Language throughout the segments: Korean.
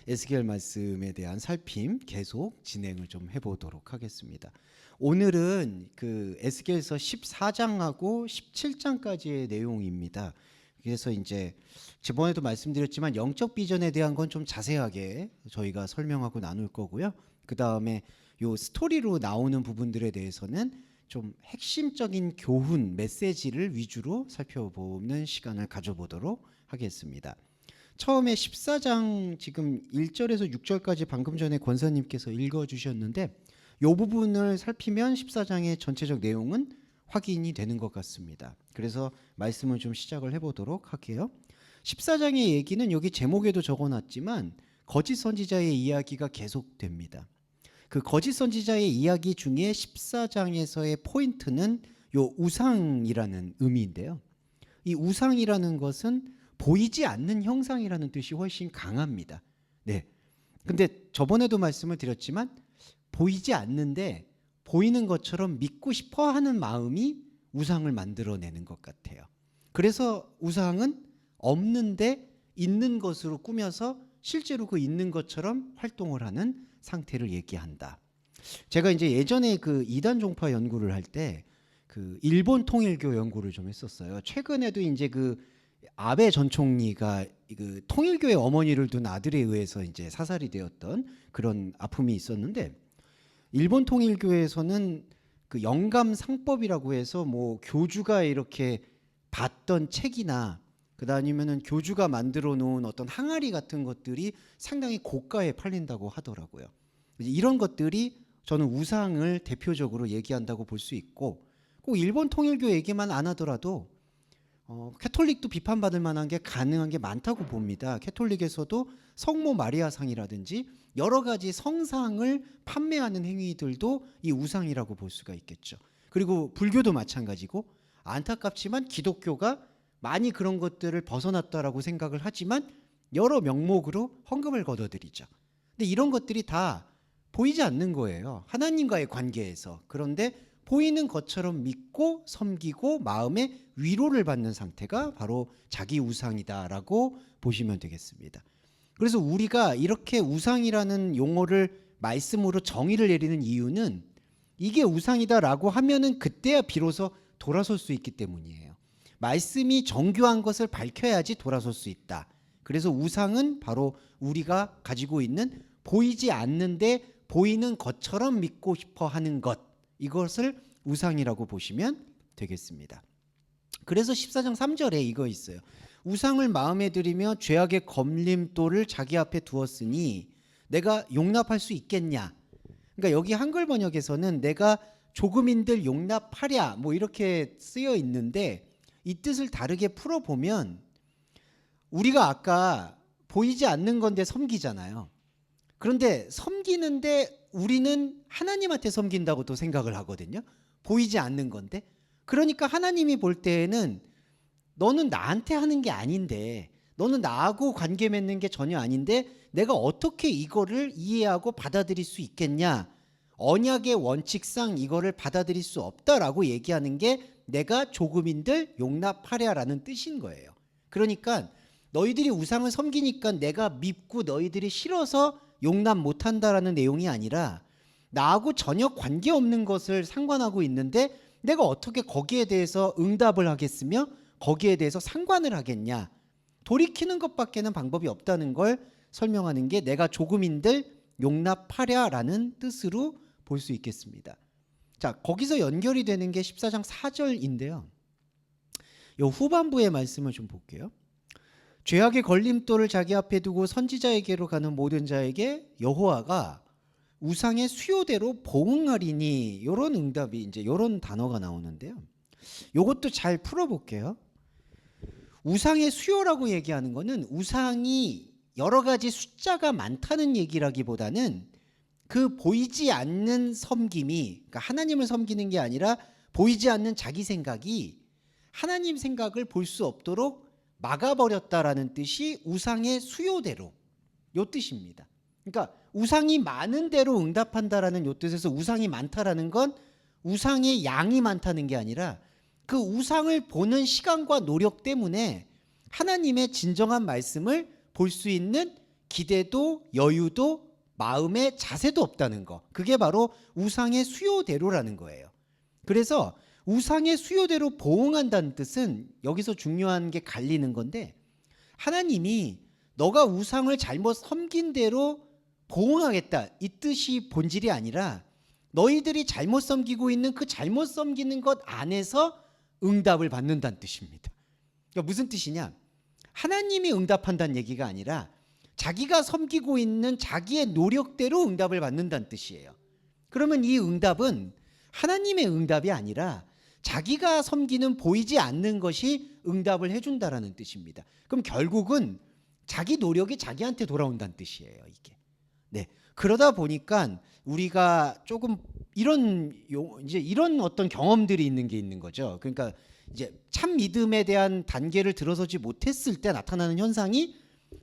에스겔 말씀에 대한 살핌 계속 진행을 좀 해보도록 하겠습니다. 오늘은 그 에스겔서 14장하고 17장까지의 내용입니다. 그래서 이제 저번에도 말씀드렸지만 영적 비전에 대한 건 좀 자세하게 저희가 설명하고 나눌 거고요. 그 다음에 요 스토리로 나오는 부분들에 대해서는 좀 핵심적인 교훈, 메시지를 위주로 살펴보는 시간을 가져보도록 하겠습니다. 처음에 14장 지금 1절에서 6절까지 방금 전에 권사님께서 읽어주셨는데 이 부분을 살피면 14장의 전체적 내용은 확인이 되는 것 같습니다. 그래서 말씀을 좀 시작을 해보도록 할게요. 14장의 얘기는 여기 제목에도 적어놨지만 거짓 선지자의 이야기가 계속됩니다. 그 거짓 선지자의 이야기 중에 14장에서의 포인트는 요 우상이라는 의미인데요. 이 우상이라는 것은 보이지 않는 형상이라는 뜻이 훨씬 강합니다. 네. 근데 저번에도 말씀을 드렸지만 보이지 않는데 보이는 것처럼 믿고 싶어 하는 마음이 우상을 만들어내는 것 같아요. 그래서 우상은 없는데 있는 것으로 꾸며서 실제로 그 있는 것처럼 활동을 하는 상태를 얘기한다. 제가 이제 예전에 그 이단 종파 연구를 할 때 그 일본 통일교 연구를 좀 했었어요. 최근에도 이제 그 아베 전 총리가 그 통일교의 어머니를 둔 아들에 의해서 이제 사살이 되었던 그런 아픔이 있었는데 일본 통일교에서는 그 영감상법이라고 해서 뭐 교주가 이렇게 봤던 책이나 그다음이면은 교주가 만들어 놓은 어떤 항아리 같은 것들이 상당히 고가에 팔린다고 하더라고요. 이런 것들이 저는 우상을 대표적으로 얘기한다고 볼 수 있고 꼭 일본 통일교 얘기만 안 하더라도 캐톨릭도 비판받을 만한 게 가능한 게 많다고 봅니다. 캐톨릭에서도 성모 마리아상이라든지 여러 가지 성상을 판매하는 행위들도 이 우상이라고 볼 수가 있겠죠. 그리고 불교도 마찬가지고 안타깝지만 기독교가 많이 그런 것들을 벗어났다라고 생각을 하지만 여러 명목으로 헌금을 걷어들이죠. 근데 이런 것들이 다 보이지 않는 거예요. 하나님과의 관계에서. 그런데 보이는 것처럼 믿고 섬기고 마음의 위로를 받는 상태가 바로 자기 우상이다라고 보시면 되겠습니다. 그래서 우리가 이렇게 우상이라는 용어를 말씀으로 정의를 내리는 이유는 이게 우상이다라고 하면은 그때야 비로소 돌아설 수 있기 때문이에요. 말씀이 정교한 것을 밝혀야지 돌아설 수 있다. 그래서 우상은 바로 우리가 가지고 있는 보이지 않는데 보이는 것처럼 믿고 싶어 하는 것, 이것을 우상이라고 보시면 되겠습니다. 그래서 14장 3절에 이거 있어요. 우상을 마음에 들이며 죄악의 걸림돌을 자기 앞에 두었으니 내가 용납할 수 있겠냐. 그러니까 여기 한글 번역에서는 내가 조금인들 용납하랴 뭐 이렇게 쓰여 있는데 이 뜻을 다르게 풀어보면 우리가 아까 보이지 않는 건데 섬기잖아요. 그런데 섬기는데 우리는 하나님한테 섬긴다고 또 생각을 하거든요. 보이지 않는 건데. 그러니까 하나님이 볼 때에는 너는 나한테 하는 게 아닌데, 너는 나하고 관계 맺는 게 전혀 아닌데 내가 어떻게 이거를 이해하고 받아들일 수 있겠냐. 언약의 원칙상 이거를 받아들일 수 없다라고 얘기하는 게 내가 조금인들 용납하랴라는 뜻인 거예요. 그러니까 너희들이 우상을 섬기니까 내가 밉고 너희들이 싫어서 용납 못한다라는 내용이 아니라 나하고 전혀 관계없는 것을 상관하고 있는데 내가 어떻게 거기에 대해서 응답을 하겠으며 거기에 대해서 상관을 하겠냐. 돌이키는 것밖에는 방법이 없다는 걸 설명하는 게 내가 조금인들 용납하랴라는 뜻으로 볼 수 있겠습니다. 자, 거기서 연결이 되는 게 14장 4절인데요. 이 후반부의 말씀을 좀 볼게요. 죄악의 걸림돌을 자기 앞에 두고 선지자에게로 가는 모든 자에게 여호와가 우상의 수요대로 보응하리니 이런 응답이 이제 이런 단어가 나오는데요. 이것도 잘 풀어볼게요. 우상의 수요라고 얘기하는 거는 우상이 여러 가지 숫자가 많다는 얘기라기보다는 그 보이지 않는 섬김이 그러니까 하나님을 섬기는 게 아니라 보이지 않는 자기 생각이 하나님 생각을 볼 수 없도록 막아버렸다라는 뜻이 우상의 수요대로 요 뜻입니다. 그러니까 우상이 많은 대로 응답한다라는 요 뜻에서 우상이 많다라는 건 우상의 양이 많다는 게 아니라 그 우상을 보는 시간과 노력 때문에 하나님의 진정한 말씀을 볼 수 있는 기대도 여유도 마음의 자세도 없다는 거. 그게 바로 우상의 수요대로라는 거예요. 그래서 우상의 수요대로 보응한다는 뜻은 여기서 중요한 게 갈리는 건데, 하나님이 너가 우상을 잘못 섬긴 대로 보응하겠다 이 뜻이 본질이 아니라, 너희들이 잘못 섬기고 있는 그 잘못 섬기는 것 안에서 응답을 받는다는 뜻입니다. 그러니까 무슨 뜻이냐? 하나님이 응답한다는 얘기가 아니라 자기가 섬기고 있는 자기의 노력대로 응답을 받는다는 뜻이에요. 그러면 이 응답은 하나님의 응답이 아니라 자기가 섬기는 보이지 않는 것이 응답을 해준다라는 뜻입니다. 그럼 결국은 자기 노력이 자기한테 돌아온다는 뜻이에요, 이게. 네. 그러다 보니까 우리가 조금 이제 이런 어떤 경험들이 있는 게 있는 거죠. 그러니까 이제 참 믿음에 대한 단계를 들어서지 못했을 때 나타나는 현상이,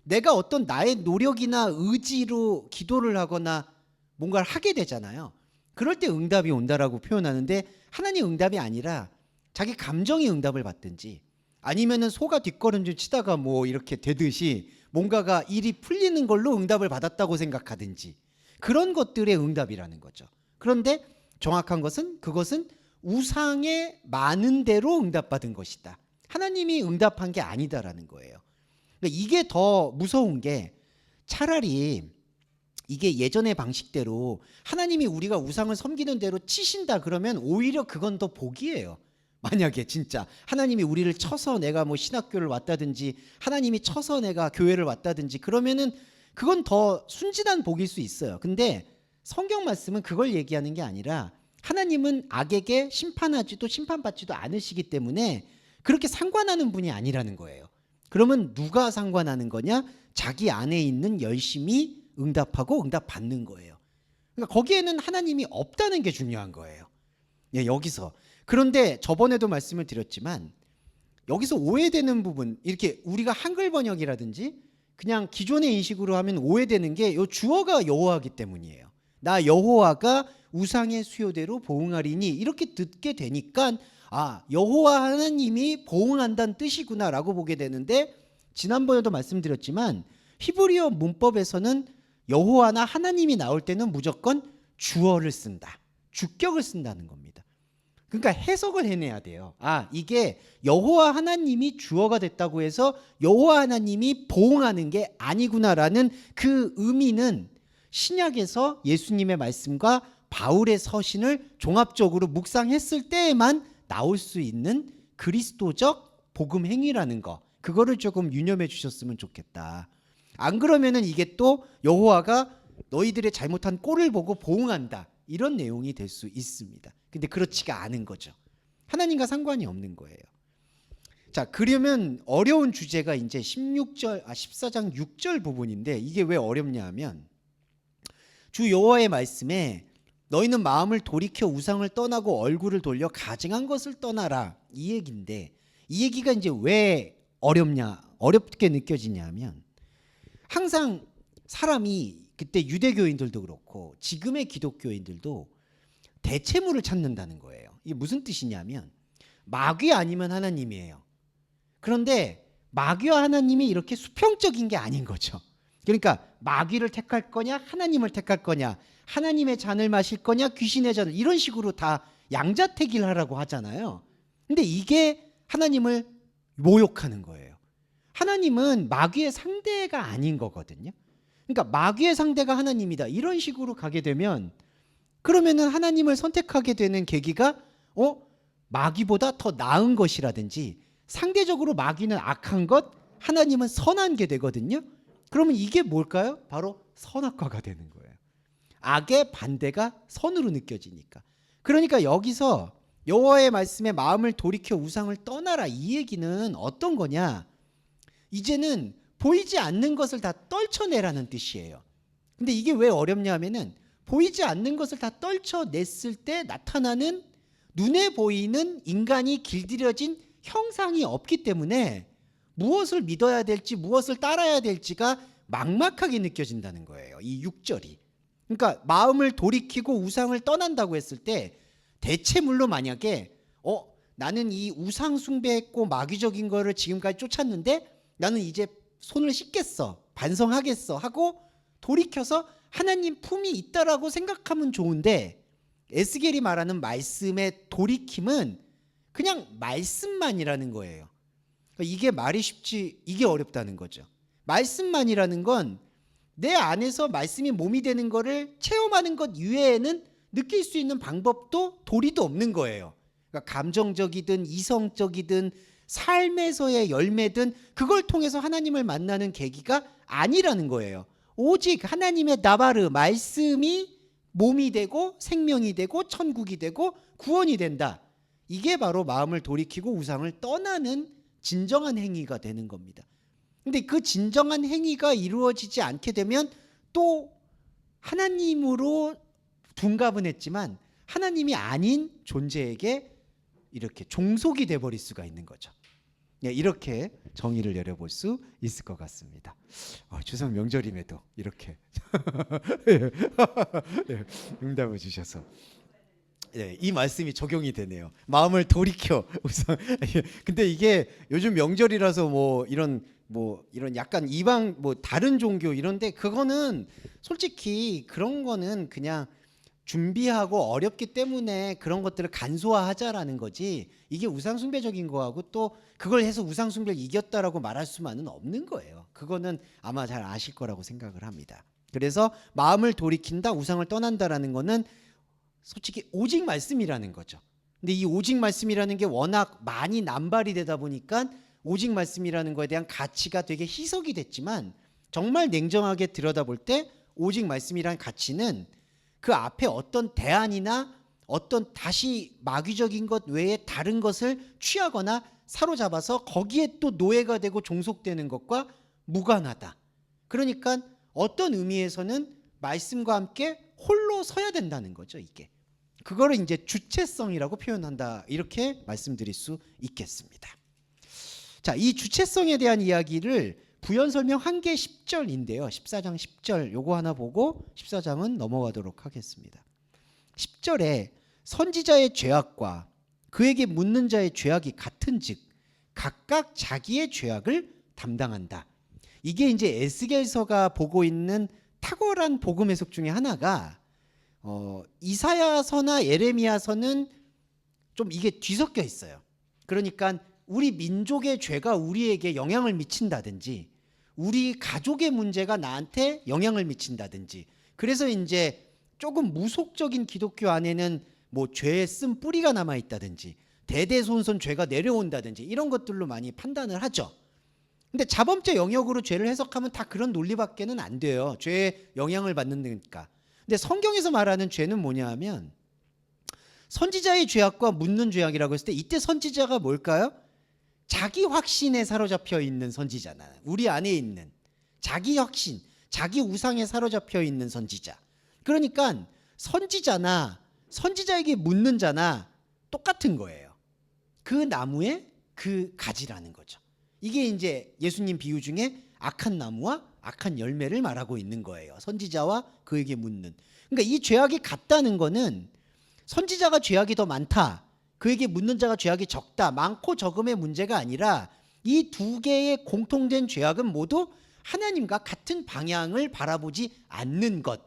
내가 어떤 나의 노력이나 의지로 기도를 하거나 뭔가를 하게 되잖아요. 그럴 때 응답이 온다라고 표현하는데, 하나님 응답이 아니라 자기 감정이 응답을 받든지, 아니면은 소가 뒷걸음질 치다가 뭐 이렇게 되듯이 뭔가가 일이 풀리는 걸로 응답을 받았다고 생각하든지, 그런 것들의 응답이라는 거죠. 그런데 정확한 것은, 그것은 우상의 많은 대로 응답받은 것이다. 하나님이 응답한 게 아니다라는 거예요. 그러니까 이게 더 무서운 게, 차라리 이게 예전의 방식대로 하나님이 우리가 우상을 섬기는 대로 치신다 그러면 오히려 그건 더 복이에요. 만약에 진짜 하나님이 우리를 쳐서 내가 뭐 신학교를 왔다든지, 하나님이 쳐서 내가 교회를 왔다든지, 그러면은 그건 더 순진한 복일 수 있어요. 근데 성경 말씀은 그걸 얘기하는 게 아니라, 하나님은 악에게 심판하지도 심판받지도 않으시기 때문에 그렇게 상관하는 분이 아니라는 거예요. 그러면 누가 상관하는 거냐? 자기 안에 있는 열심히 응답하고 응답받는 거예요. 그러니까 거기에는 하나님이 없다는 게 중요한 거예요. 예, 여기서. 그런데 저번에도 말씀을 드렸지만, 여기서 오해되는 부분, 이렇게 우리가 한글 번역이라든지 그냥 기존의 인식으로 하면 오해되는 게, 요 주어가 여호와이기 때문이에요. 나 여호와가 우상의 수요대로 보응하리니, 이렇게 듣게 되니까 아, 여호와 하나님이 보응한다는 뜻이구나라고 보게 되는데, 지난번에도 말씀드렸지만 히브리어 문법에서는 여호와나 하나님이 나올 때는 무조건 주어를 쓴다, 주격을 쓴다는 겁니다. 그러니까 해석을 해내야 돼요. 아, 이게 여호와 하나님이 주어가 됐다고 해서 여호와 하나님이 보응하는 게 아니구나라는 그 의미는 신약에서 예수님의 말씀과 바울의 서신을 종합적으로 묵상했을 때에만 나올 수 있는 그리스도적 복음 행위라는 거, 그거를 조금 유념해 주셨으면 좋겠다. 안 그러면은 이게 또 여호와가 너희들의 잘못한 꼴을 보고 보응한다, 이런 내용이 될 수 있습니다. 근데 그렇지가 않은 거죠. 하나님과 상관이 없는 거예요. 자, 그러면 어려운 주제가 이제 14장 6절 부분인데, 이게 왜 어렵냐 하면, 주 여호와의 말씀에 너희는 마음을 돌이켜 우상을 떠나고 얼굴을 돌려 가증한 것을 떠나라, 이 얘기인데, 이 얘기가 이제 왜 어렵게 느껴지냐 하면, 항상 사람이, 그때 유대교인들도 그렇고 지금의 기독교인들도 대체물을 찾는다는 거예요. 이게 무슨 뜻이냐면, 마귀 아니면 하나님이에요. 그런데 마귀와 하나님이 이렇게 수평적인 게 아닌 거죠. 그러니까 마귀를 택할 거냐 하나님을 택할 거냐, 하나님의 잔을 마실 거냐 귀신의 잔을, 이런 식으로 다 양자택일 하라고 하잖아요. 근데 이게 하나님을 모욕하는 거예요. 하나님은 마귀의 상대가 아닌 거거든요. 그러니까 마귀의 상대가 하나님이다, 이런 식으로 가게 되면, 그러면은 하나님을 선택하게 되는 계기가 마귀보다 더 나은 것이라든지, 상대적으로 마귀는 악한 것, 하나님은 선한 게 되거든요. 그러면 이게 뭘까요? 바로 선악과가 되는 거예요. 악의 반대가 선으로 느껴지니까. 그러니까 여기서 여호와의 말씀에 마음을 돌이켜 우상을 떠나라, 이 얘기는 어떤 거냐? 이제는 보이지 않는 것을 다 떨쳐내라는 뜻이에요. 근데 이게 왜 어렵냐 하면은, 보이지 않는 것을 다 떨쳐냈을 때 나타나는 눈에 보이는 인간이 길들여진 형상이 없기 때문에 무엇을 믿어야 될지 무엇을 따라야 될지가 막막하게 느껴진다는 거예요, 이 6절이. 그러니까 마음을 돌이키고 우상을 떠난다고 했을 때, 대체물로 만약에 나는 이 우상 숭배했고 마귀적인 거를 지금까지 쫓았는데 나는 이제 손을 씻겠어, 반성하겠어 하고 돌이켜서 하나님 품이 있다라고 생각하면 좋은데, 에스겔이 말하는 말씀의 돌이킴은 그냥 말씀만이라는 거예요. 이게 말이 쉽지, 이게 어렵다는 거죠. 말씀만이라는 건 내 안에서 말씀이 몸이 되는 거를 체험하는 것 이외에는 느낄 수 있는 방법도 도리도 없는 거예요. 그러니까 감정적이든 이성적이든 삶에서의 열매든 그걸 통해서 하나님을 만나는 계기가 아니라는 거예요. 오직 하나님의 나바르 말씀이 몸이 되고 생명이 되고 천국이 되고 구원이 된다. 이게 바로 마음을 돌이키고 우상을 떠나는 진정한 행위가 되는 겁니다. 근데 그 진정한 행위가 이루어지지 않게 되면 또 하나님으로 둔갑은 했지만 하나님이 아닌 존재에게 이렇게 종속이 돼버릴 수가 있는 거죠. 이렇게 정의를 내려볼 수 있을 것 같습니다. 추석 명절임에도 이렇게 응답을 주셔서 이 말씀이 적용이 되네요. 마음을 돌이켜 우선. 근데 이게 요즘 명절이라서 이런 약간 이방 다른 종교 이런데, 그거는 솔직히 그런 거는 그냥 준비하고 어렵기 때문에 그런 것들을 간소화하자라는 거지, 이게 우상숭배적인 거하고 또 그걸 해서 우상숭배를 이겼다라고 말할 수만은 없는 거예요. 그거는 아마 잘 아실 거라고 생각을 합니다. 그래서 마음을 돌이킨다, 우상을 떠난다라는 거는 솔직히 오직 말씀이라는 거죠. 근데 이 오직 말씀이라는 게 워낙 많이 남발이 되다 보니까 오직 말씀이라는 거에 대한 가치가 되게 희석이 됐지만, 정말 냉정하게 들여다볼 때 오직 말씀이라는 가치는 그 앞에 어떤 대안이나 어떤 다시 마귀적인 것 외에 다른 것을 취하거나 사로잡아서 거기에 또 노예가 되고 종속되는 것과 무관하다. 그러니까 어떤 의미에서는 말씀과 함께 홀로 서야 된다는 거죠. 이게 그거를 이제 주체성이라고 표현한다, 이렇게 말씀드릴 수 있겠습니다. 자, 이 주체성에 대한 이야기를 부연 설명 1개 10절인데요. 14장 10절 요거 하나 보고 14장은 넘어가도록 하겠습니다. 10절에 선지자의 죄악과 그에게 묻는 자의 죄악이 같은즉 각각 자기의 죄악을 담당한다. 이게 이제 에스겔서가 보고 있는 탁월한 복음 해석 중에 하나가, 이사야서나 예레미야서는 좀 이게 뒤섞여 있어요. 그러니까 우리 민족의 죄가 우리에게 영향을 미친다든지, 우리 가족의 문제가 나한테 영향을 미친다든지, 그래서 이제 조금 무속적인 기독교 안에는 죄의 쓴 뿌리가 남아 있다든지, 대대손손 죄가 내려온다든지, 이런 것들로 많이 판단을 하죠. 근데 자범죄 영역으로 죄를 해석하면 다 그런 논리밖에는 안 돼요. 죄의 영향을 받는다니까. 근데 성경에서 말하는 죄는 뭐냐 하면, 선지자의 죄악과 묻는 죄악이라고 했을 때 이때 선지자가 뭘까요? 자기 확신에 사로잡혀 있는 선지자나, 우리 안에 있는 자기 확신, 자기 우상에 사로잡혀 있는 선지자. 그러니까 선지자나 선지자에게 묻는 자나 똑같은 거예요. 그 나무의 그 가지라는 거죠. 이게 이제 예수님 비유 중에 악한 나무와 악한 열매를 말하고 있는 거예요. 선지자와 그에게 묻는. 그러니까 이 죄악이 같다는 거는 선지자가 죄악이 더 많다, 그에게 묻는 자가 죄악이 적다, 많고 적음의 문제가 아니라 이 두 개의 공통된 죄악은 모두 하나님과 같은 방향을 바라보지 않는 것.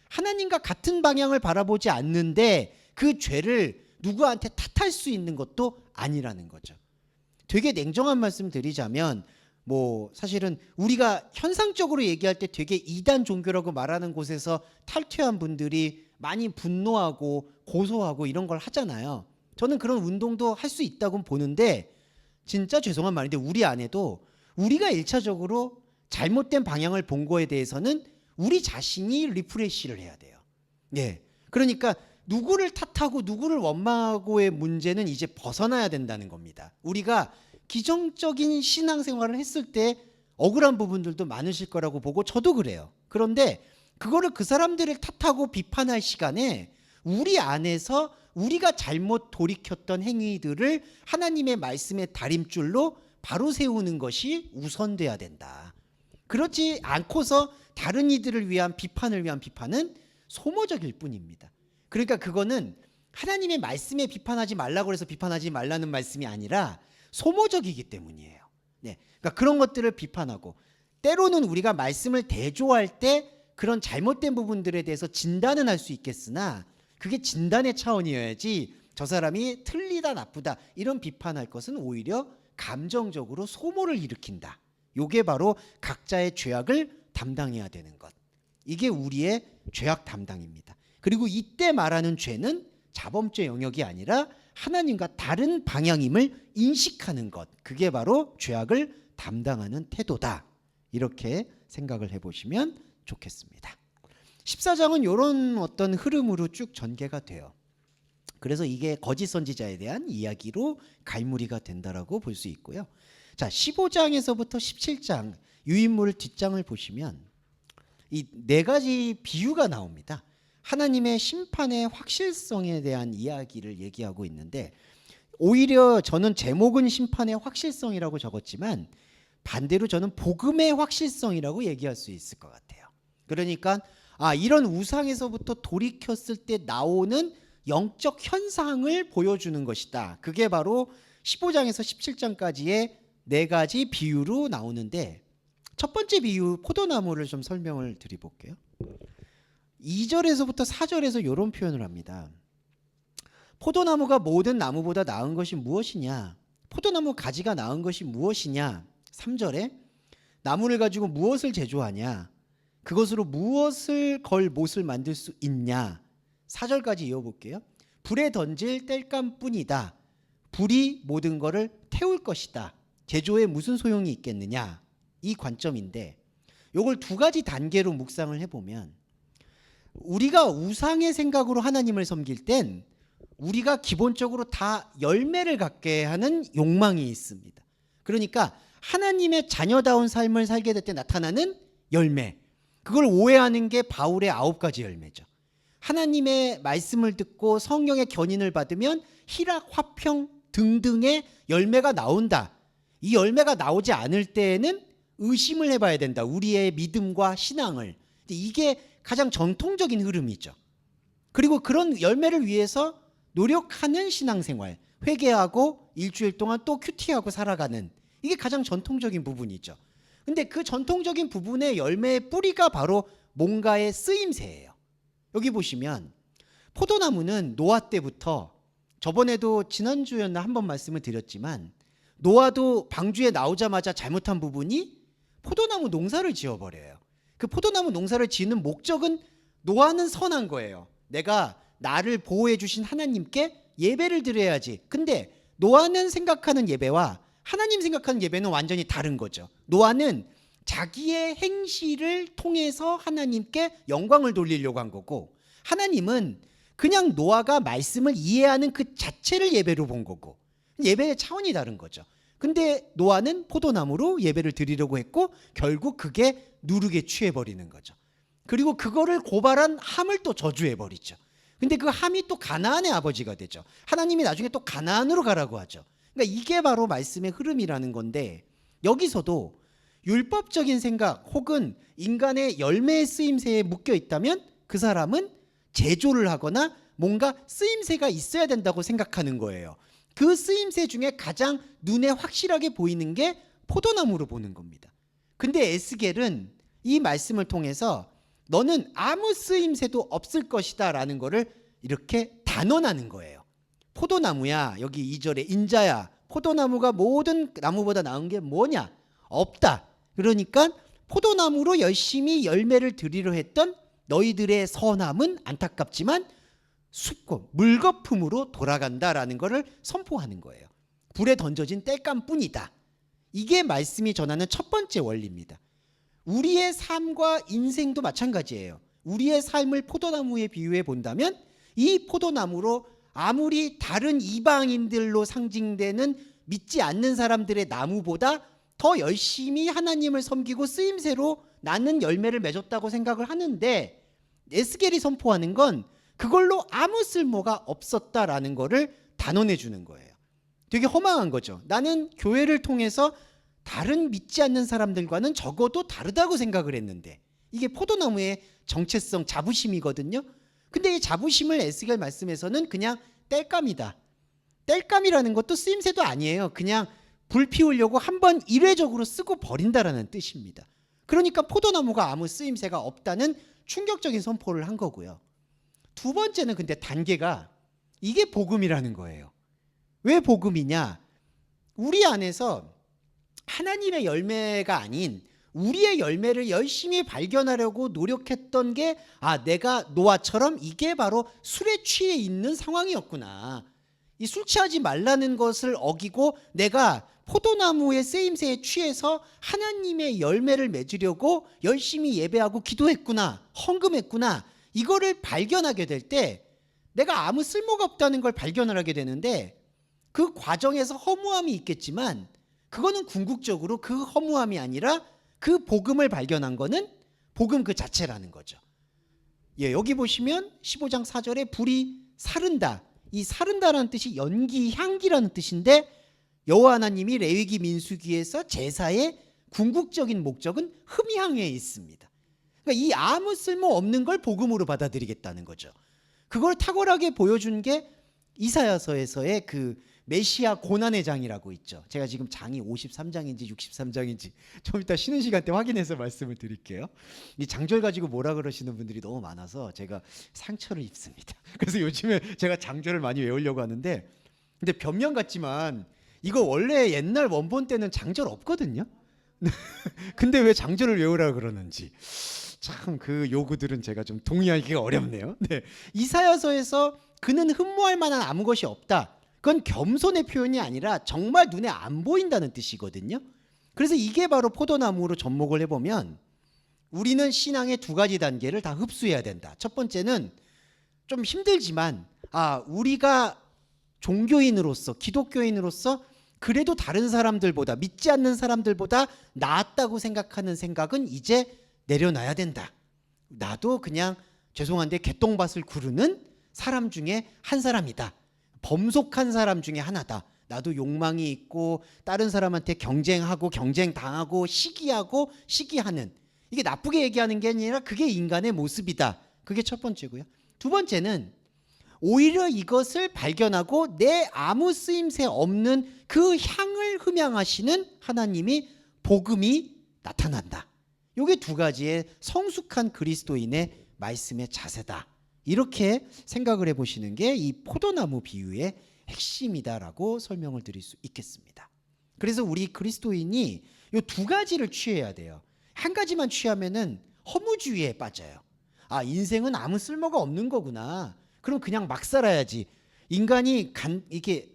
하나님과 같은 방향을 바라보지 않는데 그 죄를 누구한테 탓할 수 있는 것도 아니라는 거죠. 되게 냉정한 말씀 드리자면, 사실은 우리가 현상적으로 얘기할 때 되게 이단 종교라고 말하는 곳에서 탈퇴한 분들이 많이 분노하고 고소하고 이런 걸 하잖아요. 저는 그런 운동도 할 수 있다고 보는데, 진짜 죄송한 말인데 우리 안에도 우리가 1차적으로 잘못된 방향을 본 거에 대해서는 우리 자신이 리프레시를 해야 돼요. 그러니까 누구를 탓하고 누구를 원망하고의 문제는 이제 벗어나야 된다는 겁니다. 우리가 기정적인 신앙생활을 했을 때 억울한 부분들도 많으실 거라고 보고 저도 그래요. 그런데 그거를 그 사람들을 탓하고 비판할 시간에 우리 안에서 우리가 잘못 돌이켰던 행위들을 하나님의 말씀의 다림줄로 바로 세우는 것이 우선돼야 된다. 그렇지 않고서 다른 이들을 위한 비판을 위한 비판은 소모적일 뿐입니다. 그러니까 그거는 하나님의 말씀에 비판하지 말라고 해서 비판하지 말라는 말씀이 아니라 소모적이기 때문이에요. 그러니까 그런 것들을 비판하고, 때로는 우리가 말씀을 대조할 때 그런 잘못된 부분들에 대해서 진단은 할 수 있겠으나 그게 진단의 차원이어야지 저 사람이 틀리다 나쁘다 이런 비판할 것은 오히려 감정적으로 소모를 일으킨다. 이게 바로 각자의 죄악을 담당해야 되는 것. 이게 우리의 죄악 담당입니다. 그리고 이때 말하는 죄는 자범죄 영역이 아니라 하나님과 다른 방향임을 인식하는 것. 그게 바로 죄악을 담당하는 태도다. 이렇게 생각을 해보시면 좋겠습니다. 14장은 이런 어떤 흐름으로 쭉 전개가 돼요. 그래서 이게 거짓 선지자에 대한 이야기로 갈무리가 된다라고 볼 수 있고요. 자, 15장에서부터 17장 유인물 뒷장을 보시면 이 네 가지 비유가 나옵니다. 하나님의 심판의 확실성에 대한 이야기를 얘기하고 있는데 오히려 저는 제목은 심판의 확실성이라고 적었지만 반대로 저는 복음의 확실성이라고 얘기할 수 있을 것 같아요. 그러니까 이런 우상에서부터 돌이켰을 때 나오는 영적 현상을 보여주는 것이다. 그게 바로 15장에서 17장까지의 네 가지 비유로 나오는데 첫 번째 비유 포도나무를 좀 설명을 드려볼게요. 2절에서부터 4절에서 이런 표현을 합니다. 포도나무가 모든 나무보다 나은 것이 무엇이냐? 포도나무 가지가 나은 것이 무엇이냐? 3절에 나무를 가지고 무엇을 제조하냐? 그것으로 무엇을 걸 못을 만들 수 있냐? 4절까지 이어볼게요. 불에 던질 땔감뿐이다. 불이 모든 것을 태울 것이다. 제조에 무슨 소용이 있겠느냐? 이 관점인데 이걸 두 가지 단계로 묵상을 해보면 우리가 우상의 생각으로 하나님을 섬길 땐 우리가 기본적으로 다 열매를 갖게 하는 욕망이 있습니다. 그러니까 하나님의 자녀다운 삶을 살게 될 때 나타나는 열매, 그걸 오해하는 게 바울의 9가지 열매죠. 하나님의 말씀을 듣고 성령의 견인을 받으면 희락, 화평 등등의 열매가 나온다. 이 열매가 나오지 않을 때에는 의심을 해봐야 된다. 우리의 믿음과 신앙을. 이게 가장 전통적인 흐름이죠. 그리고 그런 열매를 위해서 노력하는 신앙생활, 회개하고 일주일 동안 또 큐티하고 살아가는, 이게 가장 전통적인 부분이죠. 근데 그 전통적인 부분의 열매의 뿌리가 바로 뭔가의 쓰임새예요. 여기 보시면 포도나무는 노아 때부터, 저번에도 지난주였나 한번 말씀을 드렸지만 노아도 방주에 나오자마자 잘못한 부분이 포도나무 농사를 지어버려요. 그 포도나무 농사를 지는 목적은 노아는 선한 거예요. 내가 나를 보호해 주신 하나님께 예배를 드려야지. 근데 노아는 생각하는 예배와 하나님 생각하는 예배는 완전히 다른 거죠. 노아는 자기의 행실을 통해서 하나님께 영광을 돌리려고 한 거고, 하나님은 그냥 노아가 말씀을 이해하는 그 자체를 예배로 본 거고, 예배의 차원이 다른 거죠. 근데 노아는 포도나무로 예배를 드리려고 했고 결국 그게 누룩에 취해버리는 거죠. 그리고 그거를 고발한 함을 또 저주해버리죠. 근데 그 함이 또 가나안의 아버지가 되죠. 하나님이 나중에 또 가나안으로 가라고 하죠. 그러니까 이게 바로 말씀의 흐름이라는 건데, 여기서도 율법적인 생각 혹은 인간의 열매의 쓰임새에 묶여 있다면 그 사람은 제조를 하거나 뭔가 쓰임새가 있어야 된다고 생각하는 거예요. 그 쓰임새 중에 가장 눈에 확실하게 보이는 게 포도나무로 보는 겁니다. 근데 에스겔은 이 말씀을 통해서 너는 아무 쓰임새도 없을 것이다 라는 거를 이렇게 단언하는 거예요. 포도나무야, 여기 2절에 인자야, 포도나무가 모든 나무보다 나은 게 뭐냐? 없다. 그러니까 포도나무로 열심히 열매를 드리려 했던 너희들의 선함은 안타깝지만 숲고 물거품으로 돌아간다라는 것을 선포하는 거예요. 불에 던져진 땔감뿐이다. 이게 말씀이 전하는 첫 번째 원리입니다. 우리의 삶과 인생도 마찬가지예요. 우리의 삶을 포도나무에 비유해 본다면 이 포도나무로 아무리 다른 이방인들로 상징되는 믿지 않는 사람들의 나무보다 더 열심히 하나님을 섬기고 쓰임새로 나는 열매를 맺었다고 생각을 하는데, 에스겔이 선포하는 건 그걸로 아무 쓸모가 없었다라는 거를 단언해 주는 거예요. 되게 허망한 거죠. 나는 교회를 통해서 다른 믿지 않는 사람들과는 적어도 다르다고 생각을 했는데, 이게 포도나무의 정체성, 자부심이거든요. 근데 이 자부심을 에스겔 말씀에서는 그냥 땔감이다. 땔감이라는 것도 쓰임새도 아니에요. 그냥 불 피우려고 한번 일회적으로 쓰고 버린다라는 뜻입니다. 그러니까 포도나무가 아무 쓰임새가 없다는 충격적인 선포를 한 거고요. 두 번째는 근데 단계가 이게 복음이라는 거예요. 왜 복음이냐? 우리 안에서 하나님의 열매가 아닌 우리의 열매를 열심히 발견하려고 노력했던 게 내가 노아처럼 이게 바로 술에 취해 있는 상황이었구나. 이 술 취하지 말라는 것을 어기고 내가 포도나무의 쓰임새에 취해서 하나님의 열매를 맺으려고 열심히 예배하고 기도했구나, 헌금했구나. 이거를 발견하게 될 때 내가 아무 쓸모가 없다는 걸 발견을 하게 되는데, 그 과정에서 허무함이 있겠지만 그거는 궁극적으로 그 허무함이 아니라 그 복음을 발견한 거는 복음 그 자체라는 거죠. 여기 보시면 15장 4절에 불이 사른다. 이 사른다라는 뜻이 연기, 향기라는 뜻인데, 여호와 하나님이 레위기 민수기에서 제사의 궁극적인 목적은 흠향에 있습니다. 그러니까 이 아무 쓸모 없는 걸 복음으로 받아들이겠다는 거죠. 그걸 탁월하게 보여준 게 이사야서에서의 그 메시아 고난의 장이라고 있죠. 제가 지금 장이 53장인지 63장인지 좀 이따 쉬는 시간 때 확인해서 말씀을 드릴게요. 이 장절 가지고 뭐라 그러시는 분들이 너무 많아서 제가 상처를 입습니다. 그래서 요즘에 제가 장절을 많이 외우려고 하는데, 근데 변명 같지만 이거 원래 옛날 원본 때는 장절 없거든요. 근데 왜 장절을 외우라 그러는지 참 그 요구들은 제가 좀 동의하기가 어렵네요. 네. 이사야서에서 그는 흠모할 만한 아무 것이 없다. 그건 겸손의 표현이 아니라 정말 눈에 안 보인다는 뜻이거든요. 그래서 이게 바로 포도나무로 접목을 해보면 우리는 신앙의 두 가지 단계를 다 흡수해야 된다. 첫 번째는 좀 힘들지만 우리가 종교인으로서, 기독교인으로서 그래도 다른 사람들보다, 믿지 않는 사람들보다 낫다고 생각하는 생각은 이제 내려놔야 된다. 나도 그냥 죄송한데 개똥밭을 구르는 사람 중에 한 사람이다. 범속한 사람 중에 하나다. 나도 욕망이 있고 다른 사람한테 경쟁하고 경쟁당하고 시기하고 시기하는, 이게 나쁘게 얘기하는 게 아니라 그게 인간의 모습이다. 그게 첫 번째고요. 두 번째는 오히려 이것을 발견하고 내 아무 쓰임새 없는 그 향을 흠양하시는 하나님이, 복음이 나타난다. 이게 두 가지의 성숙한 그리스도인의 말씀의 자세다. 이렇게 생각을 해보시는 게 이 포도나무 비유의 핵심이다라고 설명을 드릴 수 있겠습니다. 그래서 우리 그리스도인이 이 두 가지를 취해야 돼요. 한 가지만 취하면은 허무주의에 빠져요. 인생은 아무 쓸모가 없는 거구나. 그럼 그냥 막 살아야지. 인간이 이게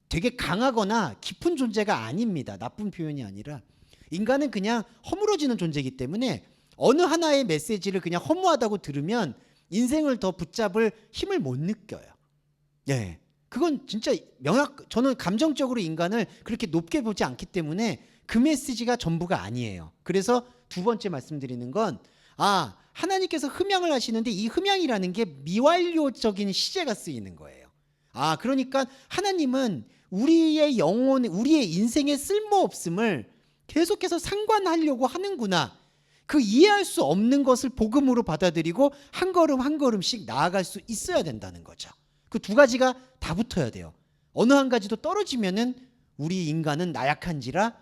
되게 강하거나 깊은 존재가 아닙니다. 나쁜 표현이 아니라 인간은 그냥 허물어지는 존재이기 때문에 어느 하나의 메시지를 그냥 허무하다고 들으면 인생을 더 붙잡을 힘을 못 느껴요. 예, 그건 진짜 저는 감정적으로 인간을 그렇게 높게 보지 않기 때문에 그 메시지가 전부가 아니에요. 그래서 두 번째 말씀드리는 건 하나님께서 흠양을 하시는데 이 흠양이라는 게 미완료적인 시제가 쓰이는 거예요. 그러니까 하나님은 우리의 영혼, 우리의 인생의 쓸모없음을 계속해서 상관하려고 하는구나. 그 이해할 수 없는 것을 복음으로 받아들이고 한 걸음 한 걸음씩 나아갈 수 있어야 된다는 거죠. 그 두 가지가 다 붙어야 돼요. 어느 한 가지도 떨어지면은 우리 인간은 나약한지라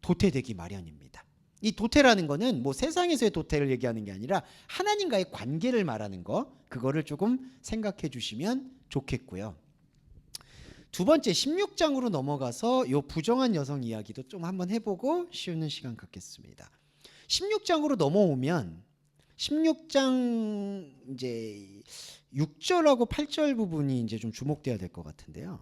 도태되기 마련입니다. 이 도태라는 거는 뭐 세상에서의 도태를 얘기하는 게 아니라 하나님과의 관계를 말하는 거, 그거를 조금 생각해 주시면 좋겠고요. 두 번째 16장으로 넘어가서 요 부정한 여성 이야기도 좀 한번 해보고 쉬는 시간 갖겠습니다. 16장으로 넘어오면 16장 이제 6절하고 8절 부분이 이제 좀 주목돼야 될 것 같은데요.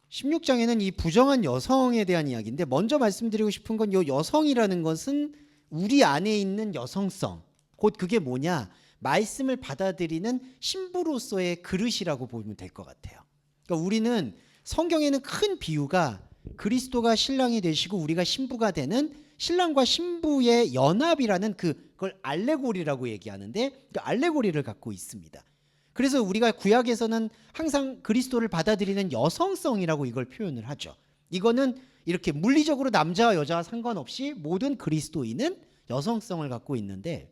16장에는 이 부정한 여성에 대한 이야기인데, 먼저 말씀드리고 싶은 건 요 여성이라는 것은 우리 안에 있는 여성성, 곧 그게 뭐냐, 말씀을 받아들이는 신부로서의 그릇이라고 보면 될 것 같아요. 그러니까 우리는 성경에는 큰 비유가 그리스도가 신랑이 되시고 우리가 신부가 되는 신랑과 신부의 연합이라는 그걸 알레고리라고 얘기하는데, 그 알레고리를 갖고 있습니다. 그래서 우리가 구약에서는 항상 그리스도를 받아들이는 여성성이라고 이걸 표현을 하죠. 이거는 이렇게 물리적으로 남자와 여자와 상관없이 모든 그리스도인은 여성성을 갖고 있는데,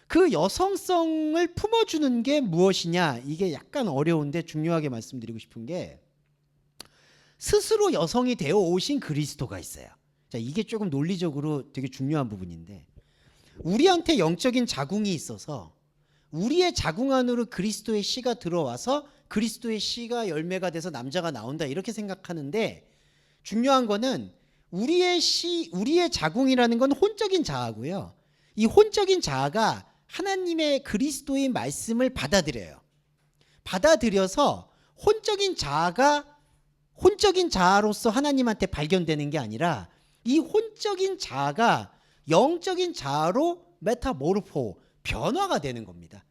그 여성성을 품어주는 게 무엇이냐, 이게 약간 어려운데 중요하게 말씀드리고 싶은 게, 스스로 여성이 되어 오신 그리스도가 있어요. 자, 이게 조금 논리적으로 되게 중요한 부분인데, 우리한테 영적인 자궁이 있어서 우리의 자궁 안으로 그리스도의 씨가 들어와서 그리스도의 씨가 열매가 돼서 남자가 나온다, 이렇게 생각하는데, 중요한 거는 우리의 자궁이라는 건 혼적인 자아고요. 이 혼적인 자아가 하나님의 그리스도의 말씀을 받아들여요. 받아들여서 혼적인 자아로서 하나님한테 발견되는 게 아니라, 이 혼적인 자아가 영적인 자아로 메타모르포, 변화가 되는 겁니다.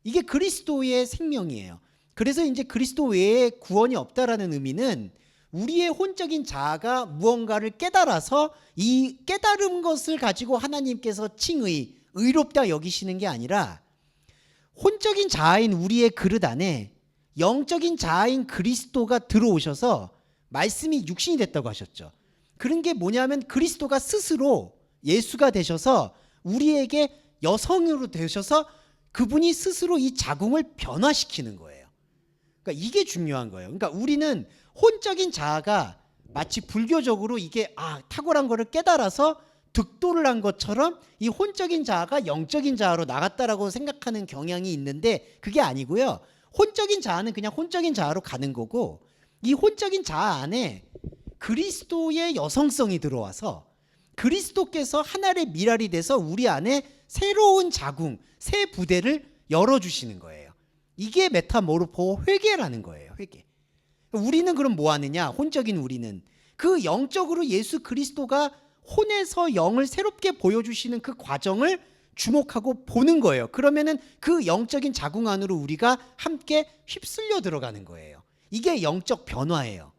이게 그리스도의 생명이에요. 그래서 이제 그리스도 외에 구원이 없다라는 의미는, 우리의 혼적인 자아가 무언가를 깨달아서 이 깨달은 것을 가지고 하나님께서 칭의, 의롭다 여기시는 게 아니라, 혼적인 자아인 우리의 그릇 안에 영적인 자아인 그리스도가 들어오셔서 말씀이 육신이 됐다고 하셨죠. 그런 게 뭐냐면, 그리스도가 스스로 예수가 되셔서 우리에게 여성으로 되셔서 그분이 스스로 이 자궁을 변화시키는 거예요. 그러니까 이게 중요한 거예요. 그러니까 우리는 혼적인 자아가 마치 불교적으로 이게 탁월한 거를 깨달아서 득도를 한 것처럼 이 혼적인 자아가 영적인 자아로 나갔다라고 생각하는 경향이 있는데, 그게 아니고요. 혼적인 자아는 그냥 혼적인 자아로 가는 거고, 이 혼적인 자아 안에 그리스도의 여성성이 들어와서 그리스도께서 하나의 미랄이 돼서 우리 안에 새로운 자궁, 새 부대를 열어주시는 거예요. 이게 메타모르포 회개라는 거예요. 회개. 우리는 그럼 뭐 하느냐? 혼적인 우리는 그 영적으로 예수 그리스도가 혼에서 영을 새롭게 보여주시는 그 과정을 주목하고 보는 거예요. 그러면은 그 영적인 자궁 안으로 우리가 함께 휩쓸려 들어가는 거예요. 이게 영적 변화예요.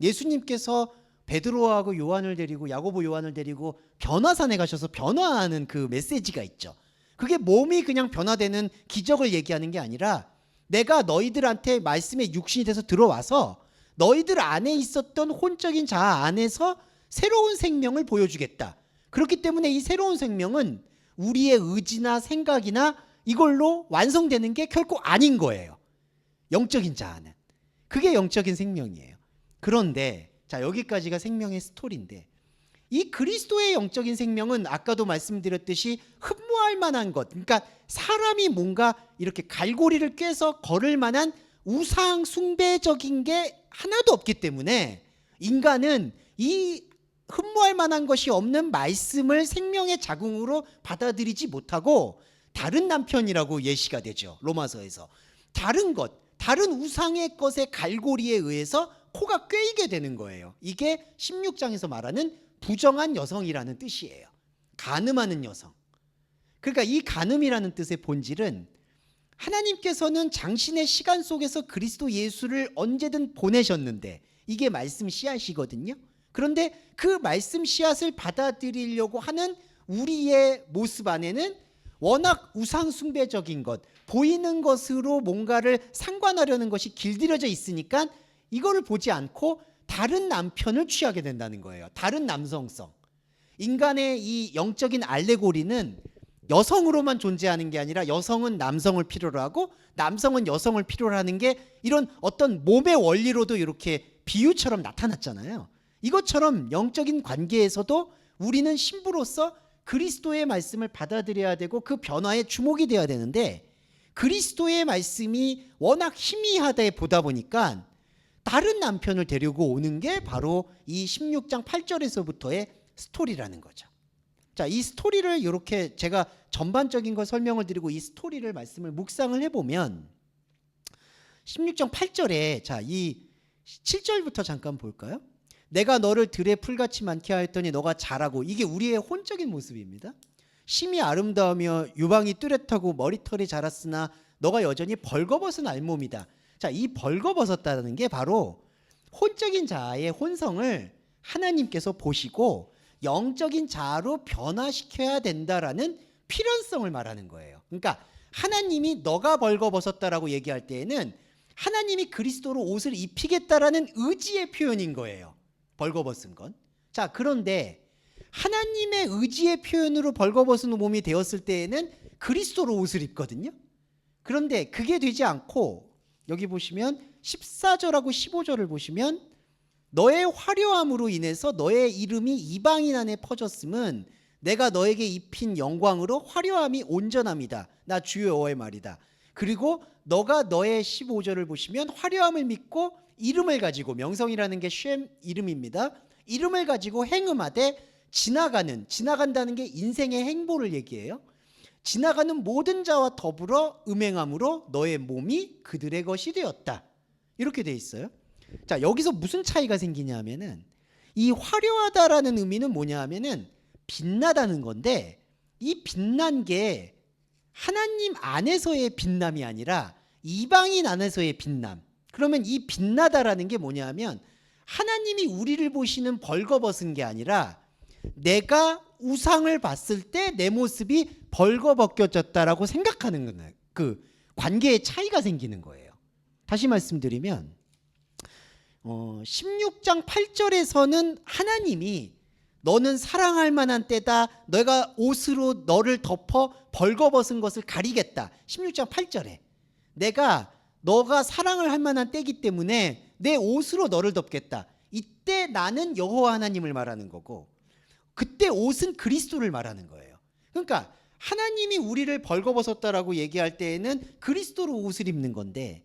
예수님께서 베드로하고 요한을 데리고, 야고보 요한을 데리고 변화산에 가셔서 변화하는 그 메시지가 있죠. 그게 몸이 그냥 변화되는 기적을 얘기하는 게 아니라, 내가 너희들한테 말씀의 육신이 돼서 들어와서 너희들 안에 있었던 혼적인 자아 안에서 새로운 생명을 보여주겠다. 그렇기 때문에 이 새로운 생명은 우리의 의지나 생각이나 이걸로 완성되는 게 결코 아닌 거예요. 영적인 자아는. 그게 영적인 생명이에요. 그런데 자, 여기까지가 생명의 스토리인데, 이 그리스도의 영적인 생명은 아까도 말씀드렸듯이 흠모할 만한 것, 그러니까 사람이 뭔가 이렇게 갈고리를 꿰서 걸을 만한 우상 숭배적인 게 하나도 없기 때문에, 인간은 이 흠모할 만한 것이 없는 말씀을 생명의 자궁으로 받아들이지 못하고 다른 남편이라고 예시가 되죠. 로마서에서 다른 것, 다른 우상의 것의 갈고리에 의해서 코가 꿰이게 되는 거예요. 이게 16장에서 말하는 부정한 여성이라는 뜻이에요. 간음하는 여성. 그러니까 이 간음이라는 뜻의 본질은, 하나님께서는 장신의 시간 속에서 그리스도 예수를 언제든 보내셨는데, 이게 말씀 씨앗이거든요. 그런데 그 말씀 씨앗을 받아들이려고 하는 우리의 모습 안에는 워낙 우상 숭배적인 것, 보이는 것으로 뭔가를 상관하려는 것이 길들여져 있으니까 이거를 보지 않고 다른 남편을 취하게 된다는 거예요. 다른 남성성. 인간의 이 영적인 알레고리는 여성으로만 존재하는 게 아니라, 여성은 남성을 필요로 하고 남성은 여성을 필요로 하는 게 이런 어떤 몸의 원리로도 이렇게 비유처럼 나타났잖아요. 이것처럼 영적인 관계에서도 우리는 신부로서 그리스도의 말씀을 받아들여야 되고 그 변화에 주목이 돼야 되는데, 그리스도의 말씀이 워낙 희미하다 보다 보니까 다른 남편을 데리고 오는 게 바로 이 16장 8절에서부터의 스토리라는 거죠. 자, 이 스토리를 이렇게 제가 전반적인 걸 설명을 드리고 이 스토리를 말씀을 묵상을 해보면, 16장 8절에 자, 이 7절부터 잠깐 볼까요? 내가 너를 들의 풀같이 많게 하였더니 너가 자라고. 이게 우리의 혼적인 모습입니다. 심히 아름다우며 유방이 뚜렷하고 머리털이 자랐으나 너가 여전히 벌거벗은 알몸이다. 자, 이 벌거벗었다는 게 바로 혼적인 자아의 혼성을 하나님께서 보시고 영적인 자아로 변화시켜야 된다라는 필연성을 말하는 거예요. 그러니까 하나님이 너가 벌거벗었다라고 얘기할 때에는 하나님이 그리스도로 옷을 입히겠다라는 의지의 표현인 거예요. 벌거벗은 건. 자, 그런데 하나님의 의지의 표현으로 벌거벗은 몸이 되었을 때에는 그리스도로 옷을 입거든요. 그런데 그게 되지 않고 여기 보시면 14절하고 15절을 보시면 너의 화려함으로 인해서 너의 이름이 이방인 안에 퍼졌음은 내가 너에게 입힌 영광으로 화려함이 온전함이다. 나 주여 여호와의 말이다. 그리고 너가 너의 15절을 보시면 화려함을 믿고 이름을 가지고, 명성이라는 게 쉔 이름입니다. 이름을 가지고 행음하되 지나간다는 게 인생의 행보를 얘기해요. 지나가는 모든 자와 더불어 음행함으로 너의 몸이 그들의 것이 되었다. 이렇게 돼 있어요. 자, 여기서 무슨 차이가 생기냐 하면은, 이 화려하다라는 의미는 뭐냐 하면은 빛나다는 건데, 이 빛난 게 하나님 안에서의 빛남이 아니라 이방인 안에서의 빛남. 그러면 이 빛나다라는 게 뭐냐 하면, 하나님이 우리를 보시는 벌거벗은 게 아니라 내가 우상을 봤을 때 내 모습이 벌거벗겨졌다라고 생각하는 거예요. 그 관계의 차이가 생기는 거예요. 다시 말씀드리면 16장 8절에서는 하나님이 너는 사랑할 만한 때다, 내가 옷으로 너를 덮어 벌거벗은 것을 가리겠다. 16장 8절에 너가 사랑을 할 만한 때이기 때문에 내 옷으로 너를 덮겠다. 이때 나는 여호와 하나님을 말하는 거고, 그때 옷은 그리스도를 말하는 거예요. 그러니까 하나님이 우리를 벌거벗었다라고 얘기할 때에는 그리스도로 옷을 입는 건데,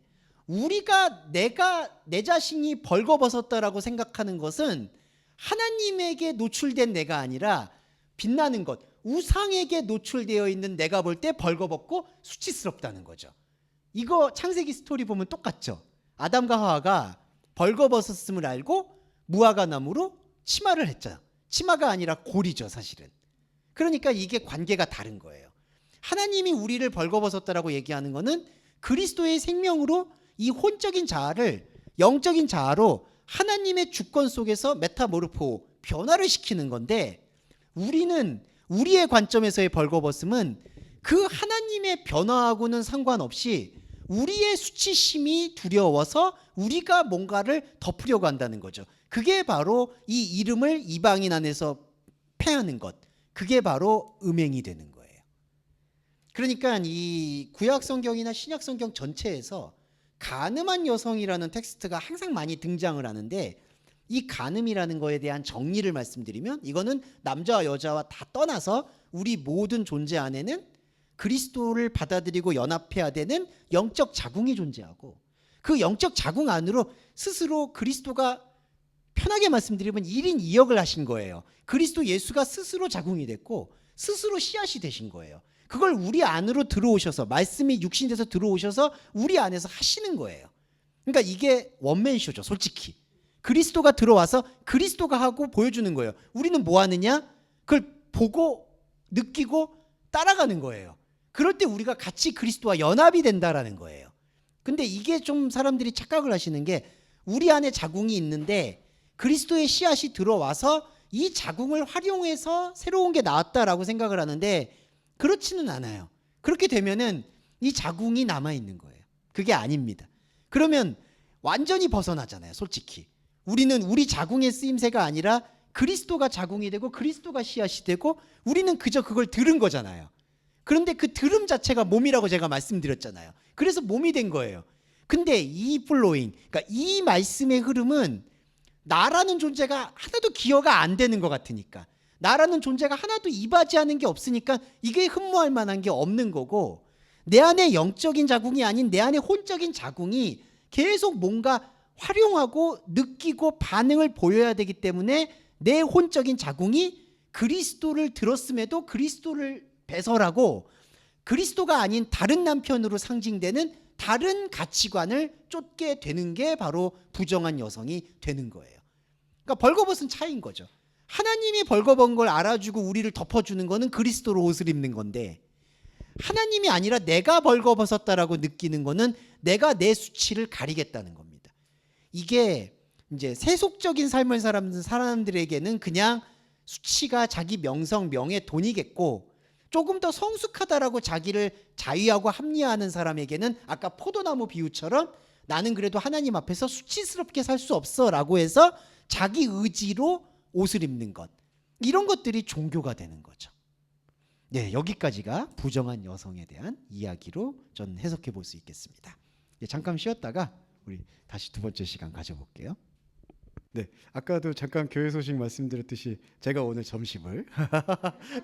내가 내 자신이 벌거벗었다라고 생각하는 것은 하나님에게 노출된 내가 아니라 빛나는 것, 우상에게 노출되어 있는 내가 볼 때 벌거벗고 수치스럽다는 거죠. 이거 창세기 스토리 보면 똑같죠. 아담과 하와가 벌거벗었음을 알고 무화과 나무로 치마를 했죠. 치마가 아니라 고리죠, 사실은. 그러니까 이게 관계가 다른 거예요. 하나님이 우리를 벌거벗었다라고 얘기하는 거는 그리스도의 생명으로 이 혼적인 자아를 영적인 자아로 하나님의 주권 속에서 메타모르포, 변화를 시키는 건데, 우리의 관점에서의 벌거벗음은 그 하나님의 변화하고는 상관없이 우리의 수치심이 두려워서 우리가 뭔가를 덮으려고 한다는 거죠. 그게 바로 이 이름을 이방인 안에서 패하는 것, 그게 바로 음행이 되는 거예요. 그러니까 이 구약 성경이나 신약 성경 전체에서 간음한 여성이라는 텍스트가 항상 많이 등장을 하는데, 이 간음이라는 거에 대한 정리를 말씀드리면, 이거는 남자와 여자와 다 떠나서 우리 모든 존재 안에는 그리스도를 받아들이고 연합해야 되는 영적 자궁이 존재하고, 그 영적 자궁 안으로 스스로 그리스도가, 편하게 말씀드리면 1인 2역을 하신 거예요. 그리스도 예수가 스스로 자궁이 됐고 스스로 씨앗이 되신 거예요. 그걸 우리 안으로 들어오셔서, 말씀이 육신돼서 들어오셔서 우리 안에서 하시는 거예요. 그러니까 이게 원맨쇼죠, 솔직히. 그리스도가 들어와서 그리스도가 하고 보여주는 거예요. 우리는 뭐 하느냐? 그걸 보고 느끼고 따라가는 거예요. 그럴 때 우리가 같이 그리스도와 연합이 된다라는 거예요. 근데 이게 좀 사람들이 착각을 하시는 게, 우리 안에 자궁이 있는데 그리스도의 씨앗이 들어와서 이 자궁을 활용해서 새로운 게 나왔다라고 생각을 하는데, 그렇지는 않아요. 그렇게 되면은 이 자궁이 남아있는 거예요. 그게 아닙니다. 그러면 완전히 벗어나잖아요, 솔직히. 우리는 우리 자궁의 쓰임새가 아니라 그리스도가 자궁이 되고 그리스도가 씨앗이 되고, 우리는 그저 그걸 들은 거잖아요. 그런데 그 들음 자체가 몸이라고 제가 말씀드렸잖아요. 그래서 몸이 된 거예요. 근데 이 플로잉, 그러니까 이 말씀의 흐름은 나라는 존재가 하나도 기여가 안 되는 것 같으니까, 나라는 존재가 하나도 이바지하는 게 없으니까 이게 흠모할 만한 게 없는 거고, 내 안에 영적인 자궁이 아닌 내 안에 혼적인 자궁이 계속 뭔가 활용하고 느끼고 반응을 보여야 되기 때문에, 내 혼적인 자궁이 그리스도를 들었음에도 그리스도를 배설하고 그리스도가 아닌 다른 남편으로 상징되는 다른 가치관을 쫓게 되는 게 바로 부정한 여성이 되는 거예요. 그러니까 벌거벗은 차이인 거죠. 하나님이 벌거벗은 걸 알아주고 우리를 덮어주는 거는 그리스도로 옷을 입는 건데, 하나님이 아니라 내가 벌거벗었다라고 느끼는 거는 내가 내 수치를 가리겠다는 겁니다. 이게 이제 세속적인 삶을 사는 사람들에게는 그냥 수치가 자기 명성, 명예, 돈이겠고, 조금 더 성숙하다라고 자기를 자위하고 합리화하는 사람에게는 아까 포도나무 비유처럼 나는 그래도 하나님 앞에서 수치스럽게 살 수 없어 라고 해서 자기 의지로 옷을 입는 것, 이런 것들이 종교가 되는 거죠. 네, 여기까지가 부정한 여성에 대한 이야기로 전 해석해 볼 수 있겠습니다. 네, 잠깐 쉬었다가 우리 다시 두 번째 시간 가져볼게요. 네, 아까도 잠깐 교회 소식 말씀드렸듯이 제가 오늘 점심을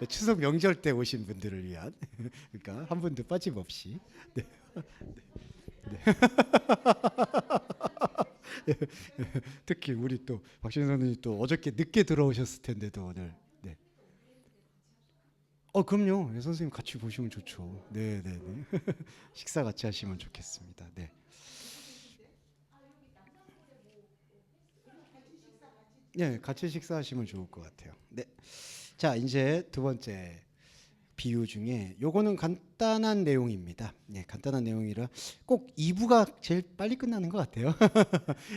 추석 명절 때 오신 분들을 위한 그러니까 한 분도 빠짐없이 네, 특히 우리 또 박신 선생님 또 어저께 늦게 들어오셨을 텐데도 오늘 네. 그럼요. 예, 선생님 같이 보시면 좋죠. 네, 네, 네. 식사 같이 하시면 좋겠습니다. 네. 네, 같이 식사하시면 좋을 것 같아요. 네. 자, 이제 두 번째 비유 중에 요거는 간단한 내용입니다. 네, 간단한 내용이라 꼭 2부가 제일 빨리 끝나는 것 같아요.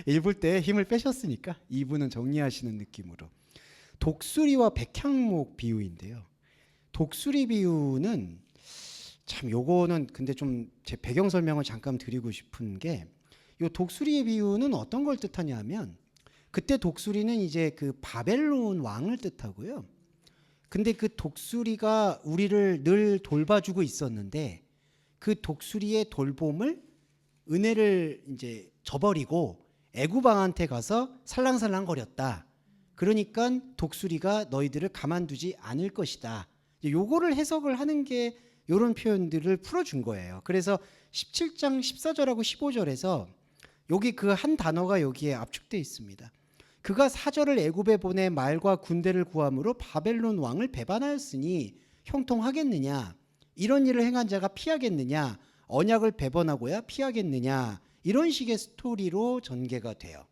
1부 때 힘을 빼셨으니까 2부는 정리하시는 느낌으로. 독수리와 백향목 비유인데요. 독수리 비유는 참 요거는 근데 좀 제 배경 설명을 잠깐 드리고 싶은 게 요 독수리의 비유는 어떤 걸 뜻하냐면 그때 독수리는 이제 그 바벨론 왕을 뜻하고요. 근데 그 독수리가 우리를 늘 돌봐주고 있었는데 그 독수리의 돌봄을 은혜를 이제 저버리고 애굽 왕한테 가서 살랑살랑 거렸다. 그러니까 독수리가 너희들을 가만두지 않을 것이다. 요거를 해석을 하는 게 요런 표현들을 풀어준 거예요. 그래서 17장 14절하고 15절에서 여기 그 한 단어가 여기에 압축되어 있습니다. 그가 사절을 애굽에 보내 말과 군대를 구함으로 바벨론 왕을 배반하였으니 형통하겠느냐? 이런 일을 행한 자가 피하겠느냐? 언약을 배반하고야 피하겠느냐? 이런 식의 스토리로 전개가 돼요.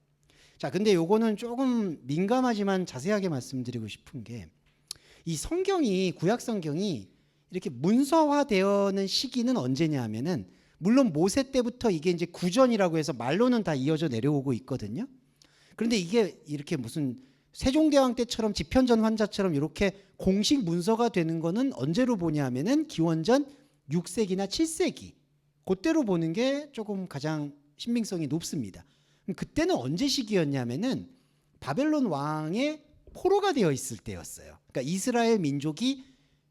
자, 근데 요거는 조금 민감하지만 자세하게 말씀드리고 싶은 게 이 성경이 구약 성경이 이렇게 문서화되어는 시기는 언제냐 하면은 물론 모세 때부터 이게 이제 구전이라고 해서 말로는 다 이어져 내려오고 있거든요. 그런데 이게 이렇게 무슨 세종대왕 때처럼 집현전 환자처럼 이렇게 공식 문서가 되는 거는 언제로 보냐 하면은 기원전 6세기나 7세기 그때로 보는 게 조금 가장 신빙성이 높습니다. 그때는 언제 시기였냐면은 바벨론 왕의 포로가 되어 있을 때였어요. 그러니까 이스라엘 민족이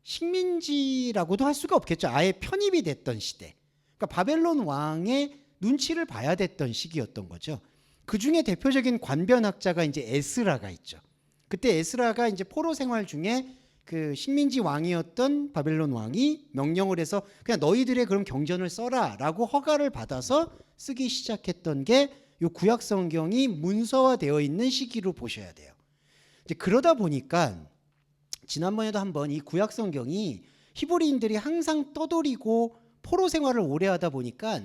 식민지라고도 할 수가 없겠죠. 아예 편입이 됐던 시대. 그러니까 바벨론 왕의 눈치를 봐야 됐던 시기였던 거죠. 그 중에 대표적인 관변학자가 이제 에스라가 있죠. 그때 에스라가 이제 포로 생활 중에 그 식민지 왕이었던 바벨론 왕이 명령을 해서 그냥 너희들의 그럼 경전을 써라라고 허가를 받아서 쓰기 시작했던 게 요 구약 성경이 문서화되어 있는 시기로 보셔야 돼요. 이제 그러다 보니까 지난번에도 한번 이 구약 성경이 히브리인들이 항상 떠돌이고 포로 생활을 오래 하다 보니까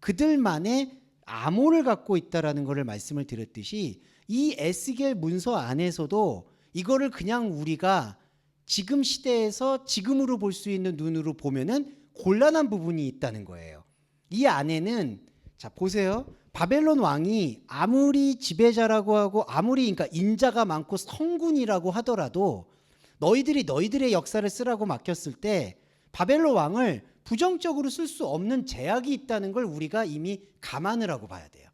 그들만의 암호를 갖고 있다라는 것을 말씀을 드렸듯이 이 에스겔 문서 안에서도 이거를 그냥 우리가 지금 시대에서 지금으로 볼 수 있는 눈으로 보면은 곤란한 부분이 있다는 거예요. 이 안에는 자 보세요. 바벨론 왕이 아무리 지배자라고 하고 아무리 그러니까 인자가 많고 성군이라고 하더라도 너희들이 너희들의 역사를 쓰라고 맡겼을 때 바벨론 왕을 부정적으로 쓸 수 없는 제약이 있다는 걸 우리가 이미 감안을 하고 봐야 돼요.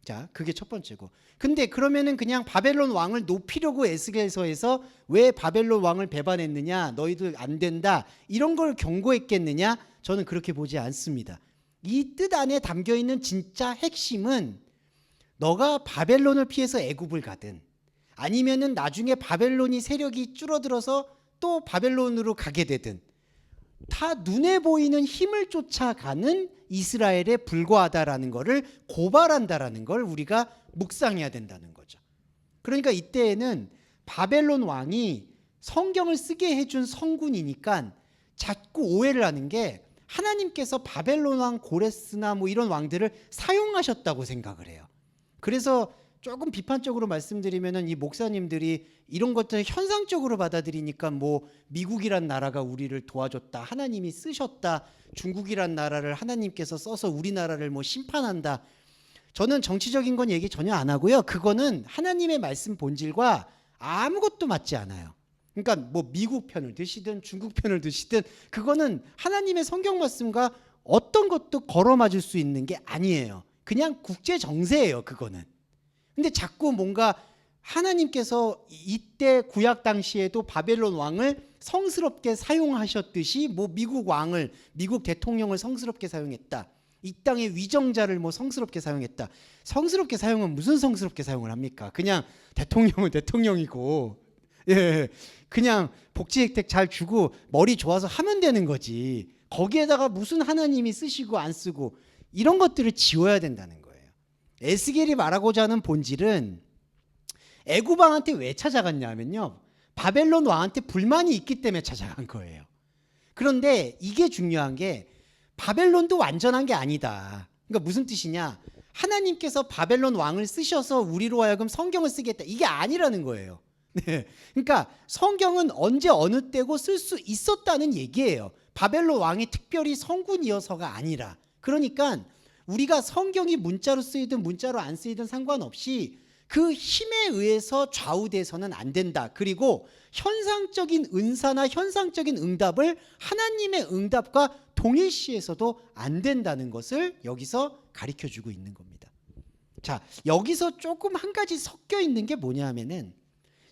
자, 그게 첫 번째고. 근데 그러면은 그냥 바벨론 왕을 높이려고 에스겔서에서 왜 바벨론 왕을 배반했느냐, 너희들 안 된다 이런 걸 경고했겠느냐? 저는 그렇게 보지 않습니다. 이 뜻 안에 담겨 있는 진짜 핵심은 너가 바벨론을 피해서 애굽을 가든 아니면은 나중에 바벨론이 세력이 줄어들어서 또 바벨론으로 가게 되든 다 눈에 보이는 힘을 쫓아가는 이스라엘에 불과하다라는 것을 고발한다라는 걸 우리가 묵상해야 된다는 거죠. 그러니까 이때에는 바벨론 왕이 성경을 쓰게 해준 성군이니까 자꾸 오해를 하는 게 하나님께서 바벨론 왕 고레스나 뭐 이런 왕들을 사용하셨다고 생각을 해요. 그래서 조금 비판적으로 말씀드리면은 이 목사님들이 이런 것들을 현상적으로 받아들이니까 뭐 미국이란 나라가 우리를 도와줬다, 하나님이 쓰셨다, 중국이란 나라를 하나님께서 써서 우리나라를 뭐 심판한다. 저는 정치적인 건 얘기 전혀 안 하고요. 그거는 하나님의 말씀 본질과 아무것도 맞지 않아요. 그러니까 뭐 미국 편을 드시든 중국 편을 드시든 그거는 하나님의 성경 말씀과 어떤 것도 걸어맞을 수 있는 게 아니에요. 그냥 국제 정세예요, 그거는. 근데 자꾸 뭔가 하나님께서 이때 구약 당시에도 바벨론 왕을 성스럽게 사용하셨듯이 뭐 미국 왕을, 미국 대통령을 성스럽게 사용했다. 이 땅의 위정자를 뭐 성스럽게 사용했다. 성스럽게 사용은 무슨 성스럽게 사용을 합니까? 그냥 대통령은 대통령이고, 예, 그냥 복지 혜택 잘 주고 머리 좋아서 하면 되는 거지. 거기에다가 무슨 하나님이 쓰시고 안 쓰고 이런 것들을 지워야 된다는 거예요. 에스겔이 말하고자 하는 본질은 애굽 왕한테 왜 찾아갔냐면요, 바벨론 왕한테 불만이 있기 때문에 찾아간 거예요. 그런데 이게 중요한 게 바벨론도 완전한 게 아니다. 그러니까 무슨 뜻이냐, 하나님께서 바벨론 왕을 쓰셔서 우리로 하여금 성경을 쓰겠다, 이게 아니라는 거예요. 네. 그러니까 성경은 언제 어느 때고 쓸 수 있었다는 얘기예요. 바벨론 왕이 특별히 성군이어서가 아니라. 그러니까 우리가 성경이 문자로 쓰이든 문자로 안 쓰이든 상관없이 그 힘에 의해서 좌우돼서는 안 된다. 그리고 현상적인 은사나 현상적인 응답을 하나님의 응답과 동일시해서도 안 된다는 것을 여기서 가르쳐주고 있는 겁니다. 자, 여기서 조금 한 가지 섞여 있는 게 뭐냐 하면은,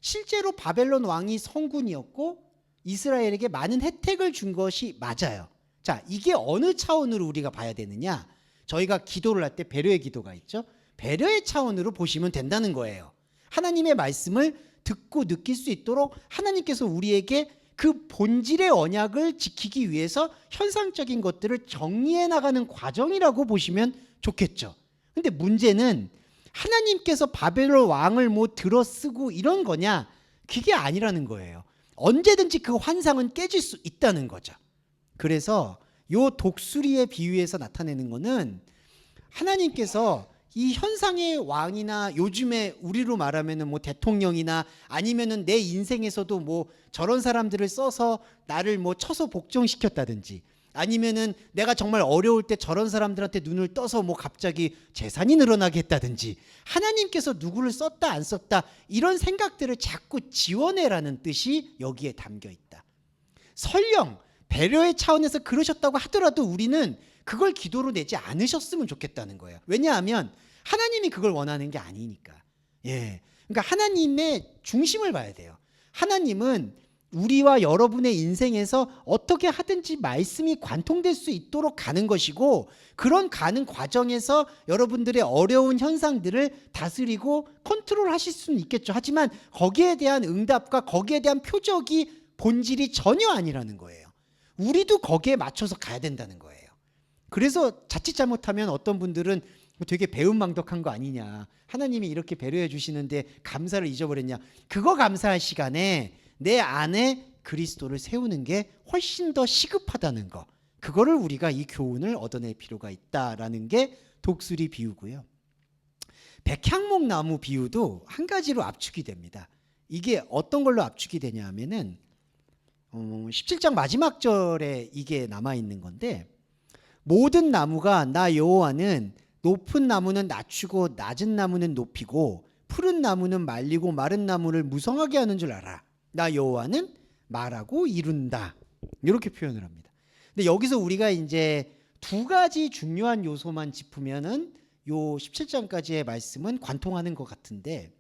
실제로 바벨론 왕이 성군이었고 이스라엘에게 많은 혜택을 준 것이 맞아요. 자, 이게 어느 차원으로 우리가 봐야 되느냐, 저희가 기도를 할 때 배려의 기도가 있죠. 배려의 차원으로 보시면 된다는 거예요. 하나님의 말씀을 듣고 느낄 수 있도록 하나님께서 우리에게 그 본질의 언약을 지키기 위해서 현상적인 것들을 정리해 나가는 과정이라고 보시면 좋겠죠. 근데 문제는 하나님께서 바벨론 왕을 뭐 들어쓰고 이런 거냐, 그게 아니라는 거예요. 언제든지 그 환상은 깨질 수 있다는 거죠. 그래서 요 독수리의 비유에서 나타내는 거는 하나님께서 이 현상의 왕이나 요즘에 우리로 말하면은 뭐 대통령이나 아니면은 내 인생에서도 뭐 저런 사람들을 써서 나를 뭐 쳐서 복종시켰다든지, 아니면은 내가 정말 어려울 때 저런 사람들한테 눈을 떠서 뭐 갑자기 재산이 늘어나게 했다든지, 하나님께서 누구를 썼다 안 썼다 이런 생각들을 자꾸 지워내라는 뜻이 여기에 담겨 있다. 설령 배려의 차원에서 그러셨다고 하더라도 우리는 그걸 기도로 내지 않으셨으면 좋겠다는 거예요. 왜냐하면 하나님이 그걸 원하는 게 아니니까. 예. 그러니까 하나님의 중심을 봐야 돼요. 하나님은 우리와 여러분의 인생에서 어떻게 하든지 말씀이 관통될 수 있도록 가는 것이고, 그런 가는 과정에서 여러분들의 어려운 현상들을 다스리고 컨트롤 하실 수는 있겠죠. 하지만 거기에 대한 응답과 거기에 대한 표적이 본질이 전혀 아니라는 거예요. 우리도 거기에 맞춰서 가야 된다는 거예요. 그래서 자칫 잘못하면 어떤 분들은 되게 배은망덕한 거 아니냐, 하나님이 이렇게 배려해 주시는데 감사를 잊어버렸냐, 그거 감사할 시간에 내 안에 그리스도를 세우는 게 훨씬 더 시급하다는 거, 그거를 우리가 이 교훈을 얻어낼 필요가 있다라는 게 독수리 비유고요. 백향목 나무 비유도 한 가지로 압축이 됩니다. 이게 어떤 걸로 압축이 되냐 하면은 17장 마지막 절에 이게 남아있는 건데, 모든 나무가 나 여호와는 높은 나무는 낮추고 낮은 나무는 높이고 푸른 나무는 말리고 마른 나무를 무성하게 하는 줄 알아. 나 여호와는 말하고 이룬다. 이렇게 표현을 합니다. 근데 여기서 우리가 이제 두 가지 중요한 요소만 짚으면은 요 17장까지의 말씀은 관통하는 것 같은데,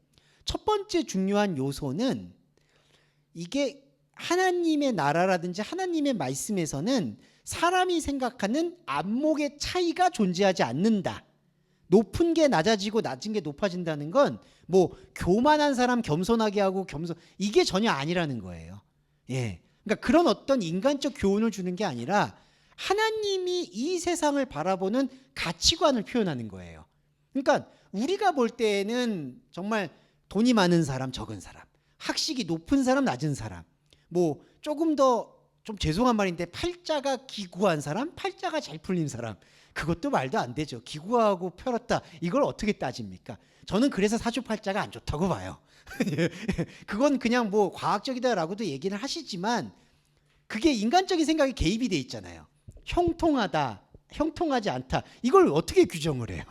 첫 번째 중요한 요소는 이게 하나님의 나라라든지 하나님의 말씀에서는 사람이 생각하는 안목의 차이가 존재하지 않는다. 높은 게 낮아지고 낮은 게 높아진다는 건 뭐 교만한 사람 겸손하게 하고 이게 전혀 아니라는 거예요. 예. 그러니까 그런 어떤 인간적 교훈을 주는 게 아니라 하나님이 이 세상을 바라보는 가치관을 표현하는 거예요. 그러니까 우리가 볼 때에는 정말 돈이 많은 사람, 적은 사람, 학식이 높은 사람, 낮은 사람, 뭐 조금 더 좀 죄송한 말인데 팔자가 기구한 사람, 팔자가 잘 풀린 사람, 그것도 말도 안 되죠. 기구하고 펴렸다, 이걸 어떻게 따집니까? 저는 그래서 사주팔자가 안 좋다고 봐요. 그건 그냥 뭐 과학적이다라고도 얘기를 하시지만 그게 인간적인 생각에 개입이 돼 있잖아요. 형통하다, 형통하지 않다, 이걸 어떻게 규정을 해요?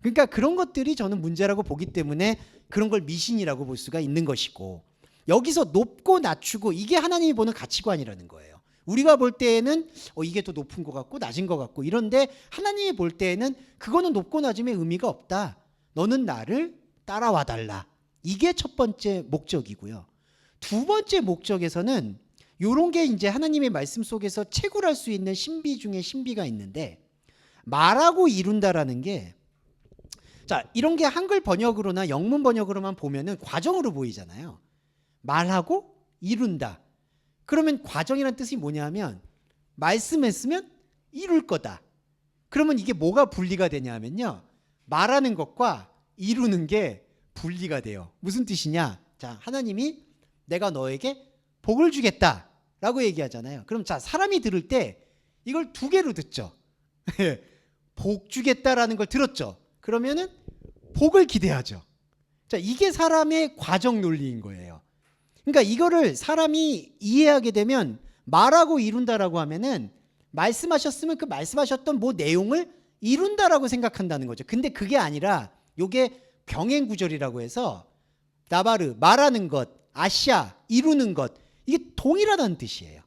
그러니까 그런 것들이 저는 문제라고 보기 때문에 그런 걸 미신이라고 볼 수가 있는 것이고, 여기서 높고 낮추고 이게 하나님이 보는 가치관이라는 거예요. 우리가 볼 때에는 이게 더 높은 것 같고 낮은 것 같고 이런데, 하나님이 볼 때에는 그거는 높고 낮음의 의미가 없다. 너는 나를 따라와 달라. 이게 첫 번째 목적이고요. 두 번째 목적에서는 이런 게 이제 하나님의 말씀 속에서 채굴할 수 있는 신비 중에 신비가 있는데, 말하고 이룬다라는 게, 자, 이런 게 한글 번역으로나 영문 번역으로만 보면은 과정으로 보이잖아요. 말하고 이룬다. 그러면 과정이란 뜻이 뭐냐면 말씀했으면 이룰 거다. 그러면 이게 뭐가 분리가 되냐면요. 말하는 것과 이루는 게 분리가 돼요. 무슨 뜻이냐? 자, 하나님이 내가 너에게 복을 주겠다라고 얘기하잖아요. 그럼 자, 사람이 들을 때 이걸 두 개로 듣죠. 복 주겠다라는 걸 들었죠. 그러면은 복을 기대하죠. 자, 이게 사람의 과정 논리인 거예요. 그러니까 이거를 사람이 이해하게 되면 말하고 이룬다라고 하면은 말씀하셨으면 그 말씀하셨던 뭐 내용을 이룬다라고 생각한다는 거죠. 근데 그게 아니라 요게 병행 구절이라고 해서 나바르 말하는 것, 아시아 이루는 것, 이게 동일하다는 뜻이에요.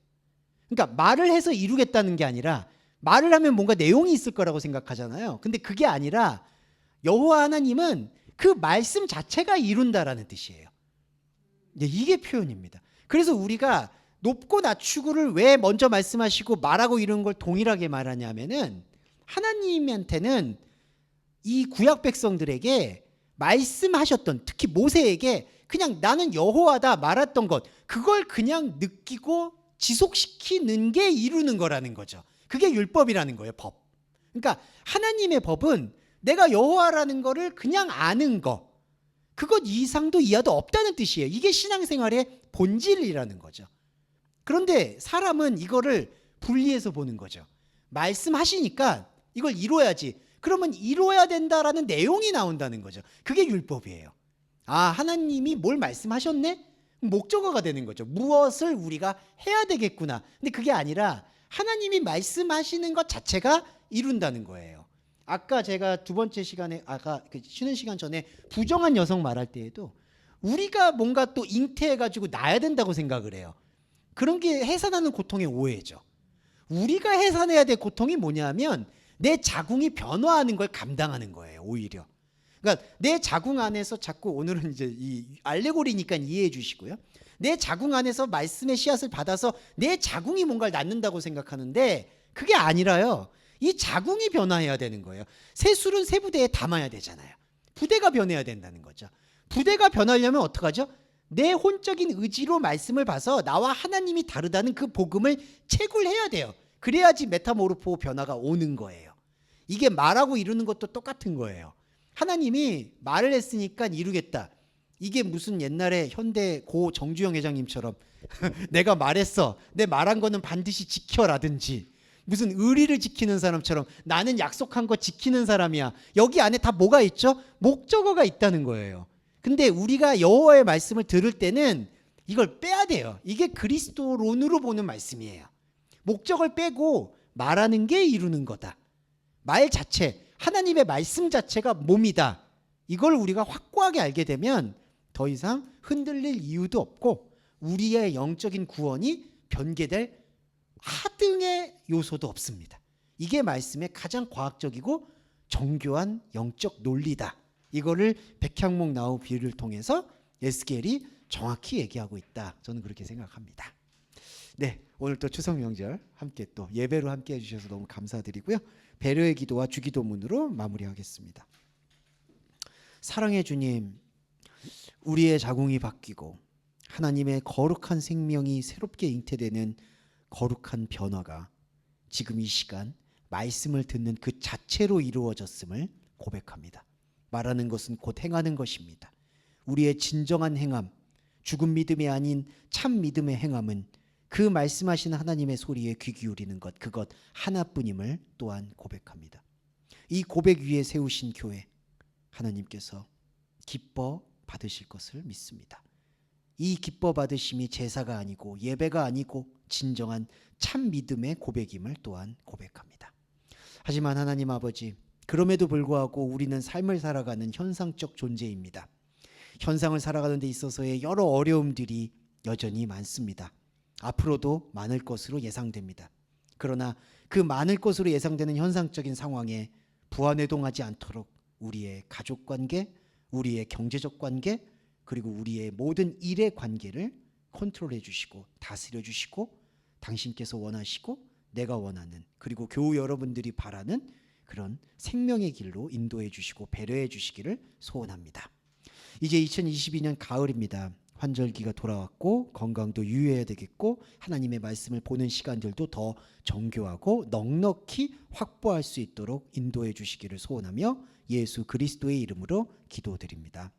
그러니까 말을 해서 이루겠다는 게 아니라 말을 하면 뭔가 내용이 있을 거라고 생각하잖아요. 근데 그게 아니라 여호와 하나님은 그 말씀 자체가 이룬다라는 뜻이에요. 이게 표현입니다. 그래서 우리가 높고 낮추고를 왜 먼저 말씀하시고 말하고 이런 걸 동일하게 말하냐면은 하나님한테는 이 구약 백성들에게 말씀하셨던, 특히 모세에게 그냥 나는 여호와다 말했던 것, 그걸 그냥 느끼고 지속시키는 게 이루는 거라는 거죠. 그게 율법이라는 거예요. 법. 그러니까 하나님의 법은 내가 여호와라는 거를 그냥 아는 거, 그것 이상도 이하도 없다는 뜻이에요. 이게 신앙생활의 본질이라는 거죠. 그런데 사람은 이거를 분리해서 보는 거죠. 말씀하시니까 이걸 이뤄야지. 그러면 이뤄야 된다라는 내용이 나온다는 거죠. 그게 율법이에요. 아, 하나님이 뭘 말씀하셨네? 목적어가 되는 거죠. 무엇을 우리가 해야 되겠구나. 근데 그게 아니라 하나님이 말씀하시는 것 자체가 이룬다는 거예요. 아까 제가 두 번째 시간에, 아까 그 쉬는 시간 전에 부정한 여성 말할 때에도 우리가 뭔가 또 잉태해가지고 낳아야 된다고 생각을 해요. 그런 게 해산하는 고통의 오해죠. 우리가 해산해야 될 고통이 뭐냐면 내 자궁이 변화하는 걸 감당하는 거예요. 오히려. 그러니까 내 자궁 안에서 자꾸, 오늘은 이제 이 알레고리니까 이해해 주시고요. 내 자궁 안에서 말씀의 씨앗을 받아서 내 자궁이 뭔가를 낳는다고 생각하는데 그게 아니라요. 이 자궁이 변화해야 되는 거예요. 새 술은 새 부대에 담아야 되잖아요. 부대가 변해야 된다는 거죠. 부대가 변하려면 어떡하죠? 내 혼적인 의지로 말씀을 봐서 나와 하나님이 다르다는 그 복음을 채굴해야 돼요. 그래야지 메타모르포 변화가 오는 거예요. 이게 말하고 이루는 것도 똑같은 거예요. 하나님이 말을 했으니까 이루겠다. 이게 무슨 옛날에 현대 고 정주영 회장님처럼 내가 말했어, 내 말한 거는 반드시 지켜라든지, 무슨 의리를 지키는 사람처럼 나는 약속한 거 지키는 사람이야. 여기 안에 다 뭐가 있죠? 목적어가 있다는 거예요. 근데 우리가 여호와의 말씀을 들을 때는 이걸 빼야 돼요. 이게 그리스도론으로 보는 말씀이에요. 목적을 빼고 말하는 게 이루는 거다. 말 자체, 하나님의 말씀 자체가 몸이다. 이걸 우리가 확고하게 알게 되면 더 이상 흔들릴 이유도 없고 우리의 영적인 구원이 변개될 하등의 요소도 없습니다. 이게 말씀의 가장 과학적이고 정교한 영적 논리다. 이거를 백향목 나우 비유를 통해서 에스겔이 정확히 얘기하고 있다. 저는 그렇게 생각합니다. 네, 오늘 또 추석 명절 함께 또 예배로 함께 해주셔서 너무 감사드리고요. 배려의 기도와 주기도문으로 마무리하겠습니다. 사랑의 주님, 우리의 자궁이 바뀌고 하나님의 거룩한 생명이 새롭게 잉태되는 거룩한 변화가 지금 이 시간 말씀을 듣는 그 자체로 이루어졌음을 고백합니다. 말하는 것은 곧 행하는 것입니다. 우리의 진정한 행함, 죽은 믿음이 아닌 참 믿음의 행함은 그 말씀하신 하나님의 소리에 귀 기울이는 것, 그것 하나뿐임을 또한 고백합니다. 이 고백 위에 세우신 교회, 하나님께서 기뻐 받으실 것을 믿습니다. 이 기뻐 받으심이 제사가 아니고 예배가 아니고 진정한 참 믿음의 고백임을 또한 고백합니다. 하지만 하나님 아버지, 그럼에도 불구하고 우리는 삶을 살아가는 현상적 존재입니다. 현상을 살아가는 데 있어서의 여러 어려움들이 여전히 많습니다. 앞으로도 많을 것으로 예상됩니다. 그러나 그 많을 것으로 예상되는 현상적인 상황에 부안해동하지 않도록 우리의 가족 관계, 우리의 경제적 관계, 그리고 우리의 모든 일의 관계를 컨트롤해 주시고 다스려 주시고 당신께서 원하시고 내가 원하는, 그리고 교우 여러분들이 바라는 그런 생명의 길로 인도해 주시고 배려해 주시기를 소원합니다. 이제 2022년 가을입니다. 환절기가 돌아왔고 건강도 유의해야 되겠고 하나님의 말씀을 보는 시간들도 더 정교하고 넉넉히 확보할 수 있도록 인도해 주시기를 소원하며 예수 그리스도의 이름으로 기도드립니다.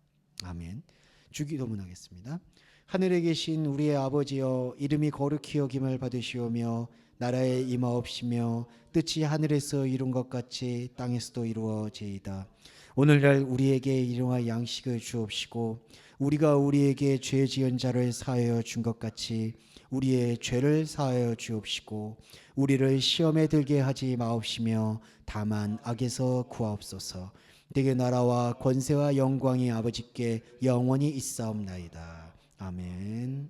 아멘. 주기도문하겠습니다. 하늘에 계신 우리의 아버지여, 이름이 거룩히 여김을 받으시오며 나라에 임하옵시며 뜻이 하늘에서 이룬 것 같이 땅에서도 이루어지이다. 오늘날 우리에게 일용할 양식을 주옵시고 우리가 우리에게 죄 지은 자를 사하여 준 것 같이 우리의 죄를 사하여 주옵시고 우리를 시험에 들게 하지 마옵시며 다만 악에서 구하옵소서. 내게 나라와 권세와 영광이 아버지께 영원히 있사옵나이다. 아멘.